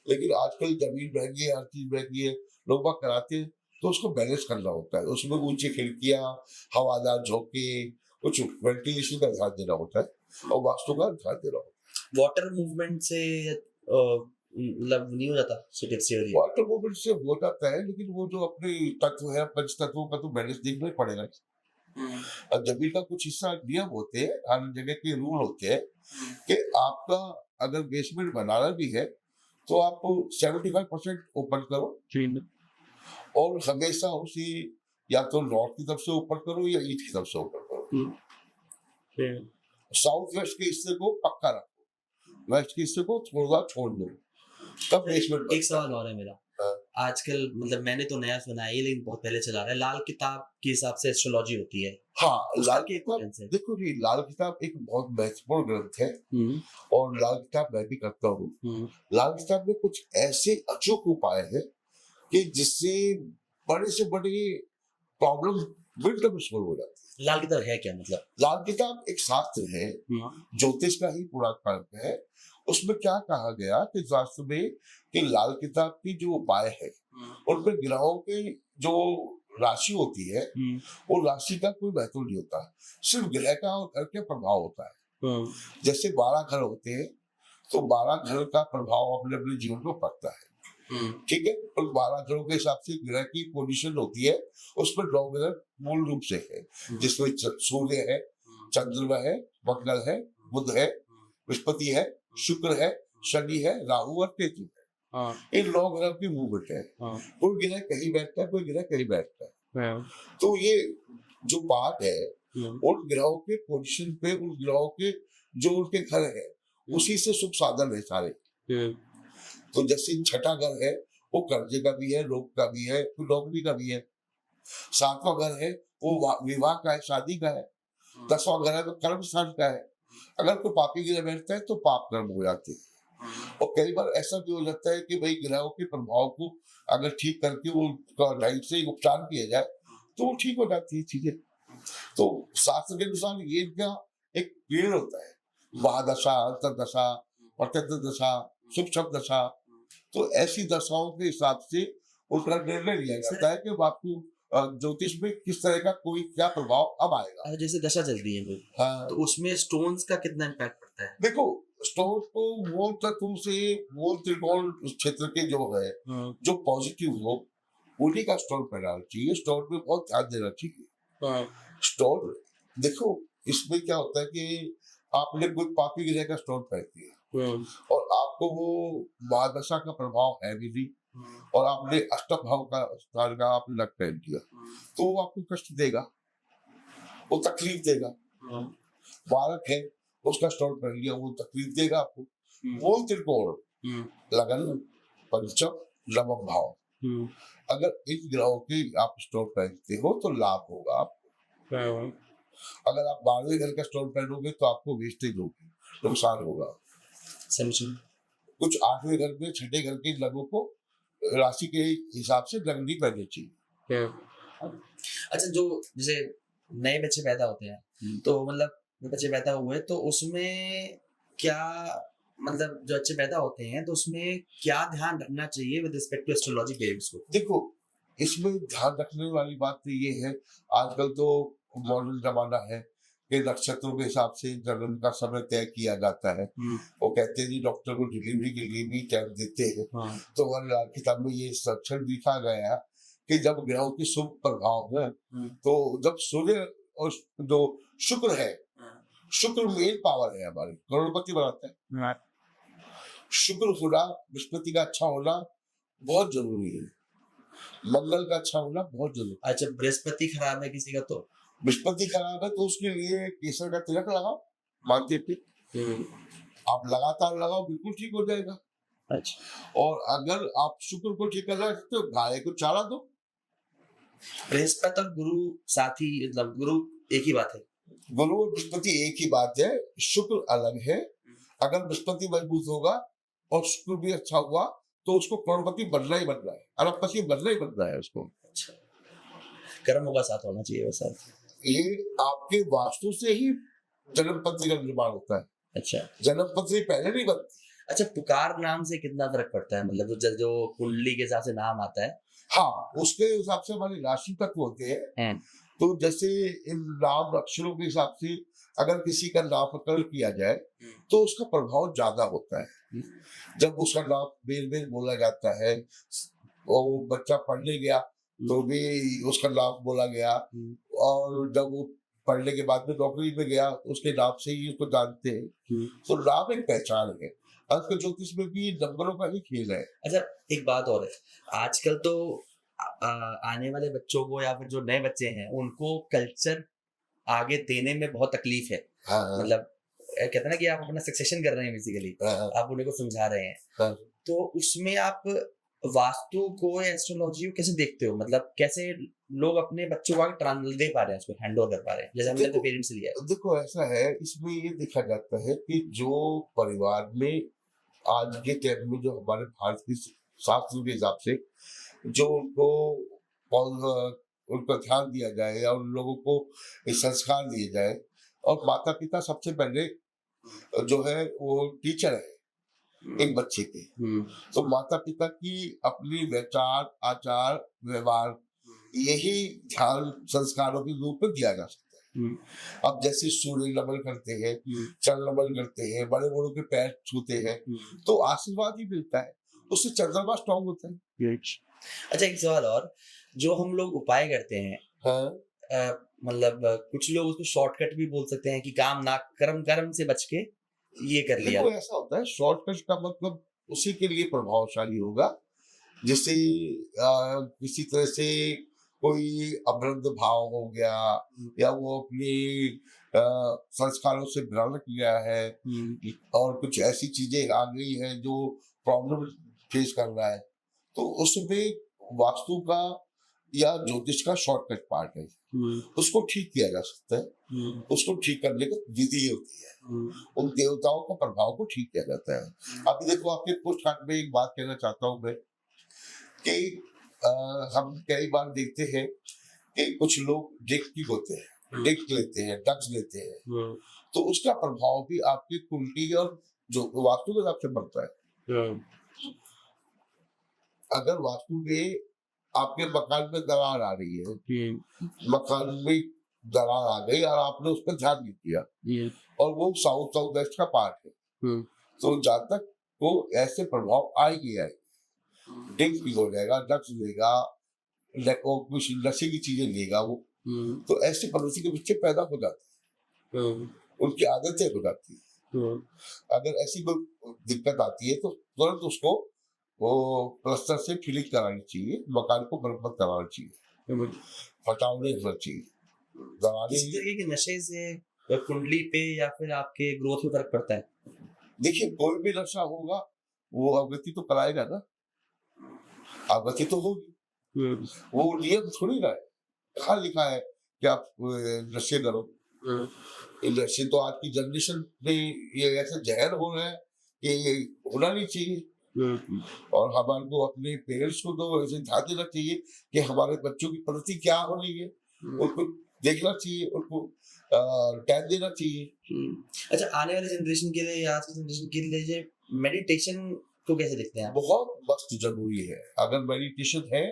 लेकिन आजकल जमीन महंगी है, हर चीज महंगी है, लोग बाग कराते हैं तो उसको बैलेंस करना होता है। उसमें ऊंची खिड़कियां, हवादार झोंके, कुछ वेंटिलेशन का ध्यान देना होता है और वास्तु का ध्यान देना होता है। वाटर मूवमेंट से मतलब नहीं हो जाता सिटी वाटर मूवमेंट से हो जाता है, लेकिन वो जो अपने तत्व है, पंच तत्वों का तो बैलेंस देखना ही पड़ेगा। और जमीन का कुछ हिस्सा नियम होते हैं, हर जगह के रूल होते हैं कि आपका अगर बेसमेंट बनाना भी है तो आप 75% ओपन करो और हमेशा उसी या तो नॉर्थ की तरफ से ओपन करो या ईस्ट की तरफ से ओपन करो। साउथ वेस्ट के हिस्से को पक्का रखो, वेस्ट के हिस्से को थोड़ा छोड़ दो, तब बेसमेंट। एक सवाल और है मेरा। आजकल मतलब मैंने तो नया सुना है लेकिन बहुत पहले चला रहा है, लाल किताब के हिसाब से एस्ट्रोलॉजी होती है। हाँ, लाल के किताब, देखो जी, लाल किताब एक बहुत महत्वपूर्ण ग्रंथ है और लाल किताब मैं भी करता हूँ। लाल किताब में कुछ ऐसे अचूक उपाय है कि जिससे बड़े से बड़े प्रॉब्लम मिनट में सोल्व हो जाती है। लाल किताब है क्या मतलब? लाल किताब एक शास्त्र है, ज्योतिष का ही पुराण है। उसमें क्या कहा गया कि शास्त्र में कि लाल किताब की जो उपाय है उनमें ग्रहों के जो राशि होती है वो राशि का कोई महत्व नहीं होता, सिर्फ ग्रह का और घर के प्रभाव होता है। जैसे 12 घर होते हैं तो 12 घर का प्रभाव अपने अपने जीवन को पड़ता है, ठीक है। और 12 घरों के हिसाब से ग्रह की पोजीशन होती है, उसमें 9 ग्रह मूल रूप से है, जिसमें सूर्य है, चंद्रमा है, मंगल है, बुध है, बृहस्पति है, शुक्र है, शनि है, राहु और केतु है। इन 9 ग्रह की मूवमेंट है। कोई ग्रह कहीं बैठता है, कोई ग्रह कहीं बैठता है। तो ये जो बात है उन ग्रहों के पोजीशन पे, उन ग्रहों के जो उनके घर है उसी से सुख साधन है सारे। तो जैसे छठा घर है वो कर्जे का भी है, रोग का भी है, नौकरी का भी है। 7वां घर है वो विवाह का है, शादी का है। 10वां घर है वो कर्म स्थान का है। अगर कोई पापी ग्रह बैठता है तो पाप कर्म हो जाते हैं। और कई बार ऐसा भी हो जाता है कि भाई ग्रहों के प्रभाव को अगर ठीक करके वो लाइफ से उपचार किया जाए तो वो ठीक हो जाती है चीजें। तो शास्त्र के अनुसार ये क्या एक पीरियड होता है, महादशा, अंतरदशा, प्रत्यंतर दशा, शुभ शुभ दशा। तो ऐसी दशाओं के हिसाब से उनका निर्णय लिया जाता है कि आपको ज्योतिष में किस तरह का कोई क्या प्रभाव अब आएगा। जैसे दशा चलती है कोई, हाँ, तो उसमें स्टोन्स का कितना इम्पैक्ट पड़ता है? देखो, स्टोन को मूल तत्व से, मूल त्रिकोण क्षेत्र के जो है जो पॉजिटिव हो उन्हीं का स्टोन पहनाना चाहिए। स्टोन पे बहुत ध्यान देना चाहिए। स्टोन देखो, इसमें क्या होता है कि आपने कोई पापी ग्रह का स्टोन पहन दिया और आपको वो महादशा का प्रभाव है भी नहीं और आपने अष्टम भाव का स्थान का आपने लग पहन दिया तो वो आपको कष्ट देगा, वो तकलीफ देगा। बालक है उसका स्टोन पहन लिया, वो तकलीफ देगा आपको। मूल त्रिकोण, लगन, पंचम, नवम भाव, अगर इन ग्रहों के आप स्टोन पहनते हो तो लाभ होगा आपको। अगर आप 12वें घर का स्टोन पहनोगे तो आपको वेस्टेज होगी, नुकसान होगा। कुछ 8वें घर में, 6ठे घर के लोगों को राशि के हिसाब से रंग नहीं पहननी चाहिए। अच्छा, जो जैसे नए बच्चे पैदा होते हैं तो मतलब बच्चे पैदा हुए तो उसमें क्या मतलब जो बच्चे पैदा होते हैं तो उसमें क्या ध्यान रखना चाहिए with respect to astrology based को? देखो, इसमें ध्यान रखने वाली बात तो ये है, आजकल तो मॉडर्न जमाना है के नक्षत्रों के हिसाब से जन्म का समय तय किया जाता है। वो कहते हैं जी डॉक्टर को डिलीवरी के लिए भी टाइम देते हैं। तो हमारी किताब में ये इंस्ट्रक्शन लिखा गया है कि जब ग्रहों के शुभ प्रभाव है, तो जब सूर्य और जो शुक्र है, शुक्र मेन पावर है, हमारे करोड़पति बनाता है। शुक्र होना, बृहस्पति का अच्छा होना बहुत जरूरी है, मंगल का अच्छा होना बहुत जरूरी। अच्छा, बृहस्पति खराब है किसी का तो बृहस्पति खराब है तो उसके लिए केसर का तिलक लगाओ, मानते थे आप लगातार लगाओ, बिल्कुल ठीक हो जाएगा। अच्छा, और अगर आप शुक्र को ठीक करना चाहते हो, गाय को चारा दो। बृहस्पति और गुरु साथी, मतलब गुरु एक ही बात है? गुरु और बृहस्पति एक ही बात है, शुक्र अलग है। अगर बृहस्पति मजबूत होगा और शुक्र भी अच्छा हुआ तो उसको करोड़पति बनना ही बनना है, अरबपति बनना ही बनना है उसको। अच्छा, कर्मों का साथ होना चाहिए वैसा। ये आपके वास्तु से ही जन्म पत्री का निर्माण होता है। अच्छा, जन्म पत्री पहले नहीं बनती। अच्छा, पुकार नाम से कितना फर्क पड़ता है? मतलब जो कुंडली के हिसाब से नाम आता है। हाँ, उसके हिसाब से हमारी राशि तत्व होते हैं। तो जैसे इन नाम अक्षरों के हिसाब से अगर किसी का नामकरण किया जाए तो उसका प्रभाव ज्यादा होता है। जब उसका नाम बेर बेर बोला जाता है, वो बच्चा पढ़ने गया तो भी उसका नाम बोला गया, और जब वो पढ़ने के बाद में नौकरी में गया उसके नाम से ही उसको जानते हैं। तो नाम एक पहचान है। आजकल ज्योतिष में भी नंबरों का ही खेल है। अच्छा, एक बात और है, आजकल तो आने वाले बच्चों को या फिर जो नए बच्चे हैं उनको कल्चर आगे देने में बहुत तकलीफ है। मतलब कहते हैं ना कि आप अपना सक्सेशन कर रहे हैं बेसिकली, आप उन्हें को समझा रहे हैं। तो उसमें आप वास्तु को, एस्ट्रोलॉजी को कैसे देखते हो? मतलब कैसे लोग अपने बच्चों को आगे दे पा रहे हैं, उसको हैंड ओवर कर पा रहे हैं, जैसे हमने पेरेंट्स लिया है? देखो ऐसा है, इसमें ये देखा जाता है कि जो परिवार में आज के टाइम में जो हमारे भारत की शास्त्र के हिसाब से जो उनको ध्यान दिया जाए या उन लोगों को संस्कार दिए जाए, और माता पिता सबसे पहले जो है वो टीचर है एक बच्चे के। तो माता पिता की अपनी विचार, आचार, व्यवहार, यही ध्यान संस्कारों के रूप में दिया जा सकता है। अब जैसे सूर्य नमन करते हैं, चंद्र नमन करते हैं, बड़े बड़ों के पैर छूते हैं, तो आशीर्वाद ही मिलता है, उससे चंद्रमा स्ट्रॉन्ग होता है। अच्छा, एक सवाल और, जो हम लोग उपाय करते हैं, मतलब कुछ लोग उसको शॉर्टकट भी बोल सकते हैं कि काम ना कर्म से बच के ये कर लिया। देखो ऐसा होता है, शॉर्टकट का मतलब उसी के लिए प्रभावशाली होगा जिससे किसी तरह से कोई अभ्रंत भाव हो गया या वो अपने संस्कारों से भ्रमित गया है और कुछ ऐसी चीजें आ गई है जो प्रॉब्लम फेस कर रहा है, तो उसमें वास्तु का या ज्योतिष का शॉर्टकट पार्ट है, उसको ठीक किया जा सकता है। उसको ठीक करने की विधि होती है, उन देवताओं का प्रभाव को ठीक किया जाता है। अभी देखो आपके पोस्ट कार्ड में एक बात कहना चाहता हूँ मैं कि हम कई बार देखते हैं कि कुछ लोग ड्रिंक होते हैं, ड्रिंक लेते हैं, ड्रग्स लेते हैं, तो उसका प्रभाव भी आपकी कुंडली और जो वास्तु के हिसाब से पड़ता है। अगर वास्तु में आपके मकान में दरार आ रही है, मकान में दरार आ गई और आपने उस पर ध्यान नहीं किया और वो साउथ वेस्ट का पार्ट है, तो जहां तक वो ऐसे प्रभाव आएगी ड्रिंक भी हो जाएगा, ड्रग्स लेगा, कुछ नशे की चीजें लेगा वो, तो ऐसे पड़ोसी के बच्चे पैदा हो जाते हैं, उनकी आदतें हो जाती है। अगर ऐसी कोई दिक्कत आती है तो तुरंत उसको वो प्लास्टर से फिलिंग करानी चाहिए, मकान को मरम्मत कराना चाहिए, फटाव नहीं होना चाहिए। किस तरीके के नशे से कुंडली पे या फिर आपके ग्रोथ में फर्क पड़ता है? देखिए कोई भी नशा होगा वो अवगति तो कराएगा ना, अवगति तो होगी, वो नियम थोड़ी ना है, कहाँ लिखा है कि आप नशे करो। नशे तो आज की जनरेशन में ये ऐसे जहर हो रहे हैं कि ये होना नहीं चाहिए, और हमारे को अपने पेरेंट्स को तो ऐसे ध्यान देना चाहिए कि हमारे बच्चों की प्रगति क्या हो रही है, उनको देखना चाहिए, उनको टाइम देना चाहिए। अच्छा, आने वाले जनरेशन के लिए या आज की जनरेशन के लिए मेडिटेशन को कैसे देखते हैं? बहुत मस्त जरूरी है। अगर मेडिटेशन है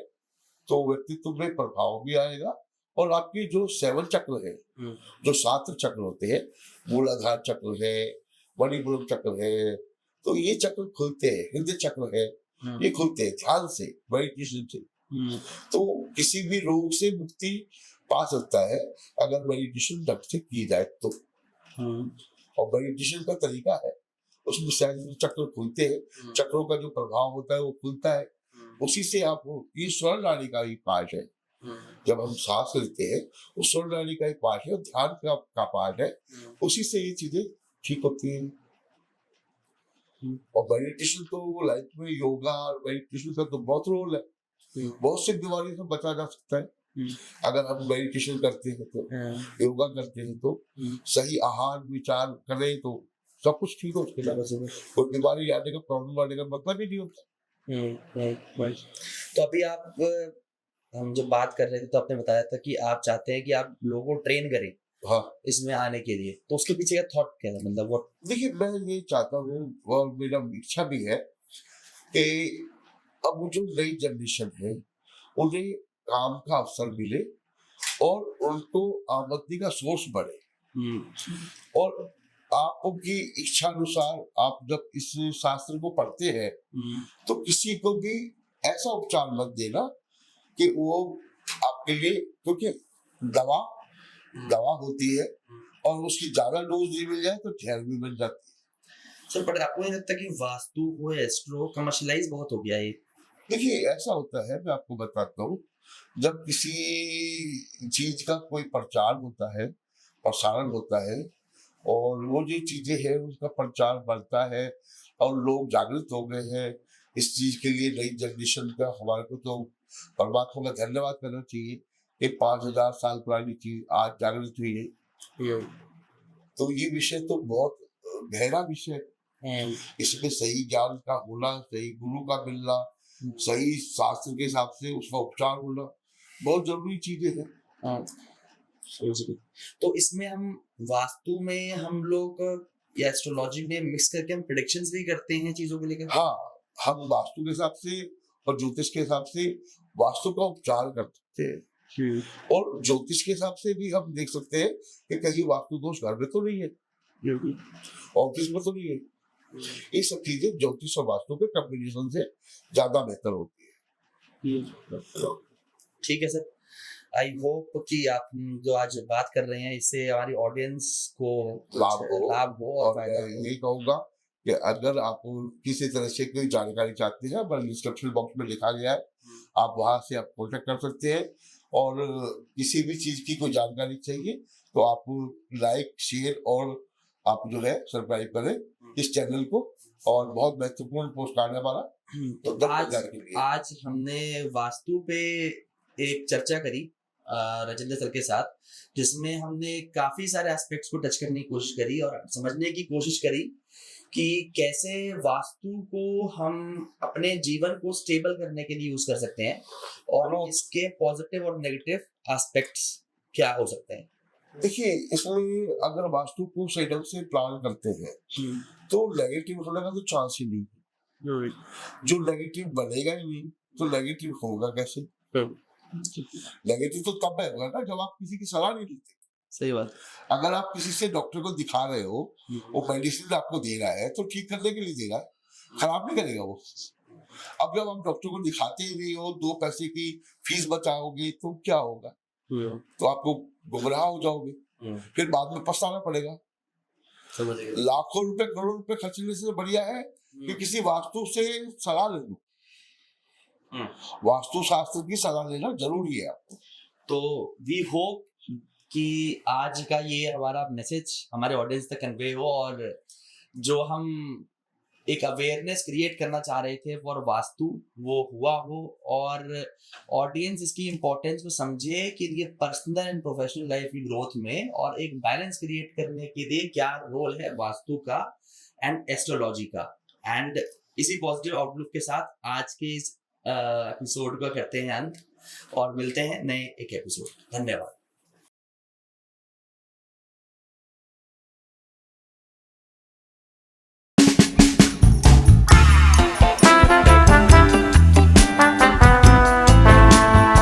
तो व्यक्तित्व में प्रभाव भी आएगा और आपके जो 7 चक्र है, जो 7 चक्र होते हैं, मूलाधार चक्र है, मणिपुरम चक्र है, तो ये चक्र खुलते हैं, हृदय चक्र है, ये खुलते हैं ध्यान से, मेडिटेशन से। तो किसी भी रोग से मुक्ति पा सकता है अगर मेडिटेशन ढंग से की जाए तो। और मेडिटेशन का तरीका है, उसमें शायद चक्र खुलते हैं, चक्रों का जो प्रभाव होता है वो खुलता है, उसी से आप, ये स्वर्ण नाड़ी का ही पार्ट है। जब हम सांस लेते हैं वो स्वर्ण नाड़ी का ही पार्ट है, ध्यान का पार्ट है, उसी से ये चीजें ठीक होती हैं। और मेडिटेशन तो लाइफ में योगा और मेडिटेशन का तो बहुत रोल है, बहुत सी बीमारी से बचा जा सकता है अगर हम मेडिटेशन करते हैं तो, योगा करते हैं तो, सही आहार विचार करें तो सब कुछ ठीक हो सकता है। कोई बीमारी आने का, प्रॉब्लम आने का मतलब ही नहीं होता। तो अभी आप, हम जब बात कर रहे थे तो आपने बताया था कि आप चाहते हैं कि आप लोगों को ट्रेन करें हाँ, इसमें आने के लिए, तो उसके पीछे का थॉट क्या है, मतलब वो? देखिए मैं ये चाहता हूँ और मेरा इच्छा भी है कि अब जो नई जनरेशन है उन्हें काम का अवसर मिले और उनको आमदनी का सोर्स बढ़े। और आपकी इच्छा अनुसार आप जब इस शास्त्र को पढ़ते हैं तो किसी को भी ऐसा उपचार मत देना कि वो आपके लिए, क्योंकि दवा होती है और उसकी ज्यादा डोज मिल जाए तो जहर भी बन जाती है। सर पर आपको नहीं लगता कि वास्तु को एस्ट्रो कमर्शियलाइज बहुत हो गया है? देखिए ऐसा होता है, मैं आपको बताता हूँ, जब किसी चीज का कोई प्रचार होता है, प्रसारण होता है, और वो जो चीजें हैं उसका प्रचार बढ़ता है और लोग जागृत हो गए हैं इस चीज के लिए, नई जनरेशन का, हमारे को तो परमात्मा का धन्यवाद करना चाहिए कि 5000 साल पुरानी चीज आज जागृत हुई है। तो ये विषय तो बहुत गहरा विषय है, इसमें सही ज्ञान का होना, सही गुरु का मिलना, सही शास्त्र के हिसाब से उसका उपचार होना बहुत जरूरी चीजें हैं। तो इसमें हम वास्तु में हम लोग या एस्ट्रोलॉजी में मिक्स करके हम प्रेडिक्शंस भी करते हैं चीजों को लेकर? हाँ, हम वास्तु के हिसाब से और ज्योतिष के हिसाब से वास्तु का उपचार कर सकते हैं, और ज्योतिष के हिसाब से भी हम देख सकते हैं कि कहीं वास्तु दोष घर में तो नहीं है, ऑफिस में तो नहीं है। ये सब चीजें ज्योतिष और वास्तु के कॉम्बिनेशन से ज्यादा बेहतर होती है। ठीक है सर, आई होप कि आप जो आज बात कर रहे हैं इससे हमारी ऑडियंस को लाभ हो और मैं यही कहूंगा कि अगर आप किसी तरह से कोई जानकारी चाहते हैं, हमारे डिस्क्रिप्शन बॉक्स में लिखा गया है, आप वहां से आप कॉन्टेक्ट कर सकते हैं। और किसी भी चीज की कोई जानकारी चाहिए तो आप लाइक, शेयर और आप जो है सब्सक्राइब करें इस चैनल को, और बहुत महत्वपूर्ण पोस्ट आने वाला। तो आज हमने वास्तु पे एक चर्चा करी राजेंद्र सर के साथ, जिसमें हमने काफी सारे एस्पेक्ट्स को टच करने की कोशिश करी और समझने की कोशिश करी कि कैसे वास्तु को हम अपने जीवन को स्टेबल करने के लिए यूज कर सकते हैं और इसके पॉजिटिव और नेगेटिव एस्पेक्ट्स क्या हो सकते हैं। देखिए इसमें अगर वास्तु को सही ढंग से प्लान करते हैं तो नेगेटिव होने का तो चांस ही नहीं है। जो नेगेटिव बनेगा ही नहीं तो नेगेटिव होगा कैसे? नेगेटिव तो तब होगा ना जब आप किसी की सलाह नहीं लेते। सही बात। अगर आप किसी से डॉक्टर को दिखा रहे हो, वो मेडिसिन आपको दे रहा है तो ठीक करने के लिए दे रहा है, खराब नहीं करेगा वो। अब जब आप डॉक्टर को दिखाते ही नहीं हो, 2 पैसे की फीस बचाओगे तो क्या होगा? तो आपको गुमराह हो जाओगे, फिर बाद में पछताना पड़ेगा। लाखों रुपए, करोड़ रुपए खर्चने से बढ़िया है कि किसी वास्तु से सलाह ले लो। वास्तु शास्त्र की सलाह लेना जरूरी है आपको। तो वी होप कि आज का ये हमारा मैसेज हमारे ऑडियंस तक कन्वे हो, और जो हम एक अवेयरनेस क्रिएट करना चाह रहे थे फॉर वास्तु वो हुआ हो, और ऑडियंस इसकी इम्पोर्टेंस को समझे कि ये पर्सनल एंड प्रोफेशनल लाइफ की ग्रोथ में और एक बैलेंस क्रिएट करने के लिए क्या रोल है वास्तु का एंड एस्ट्रोलॉजी का। एंड इसी पॉजिटिव आउटलुक के साथ आज के इस एपिसोड को करते हैं अंत और मिलते हैं नए एक एपिसोड। धन्यवाद।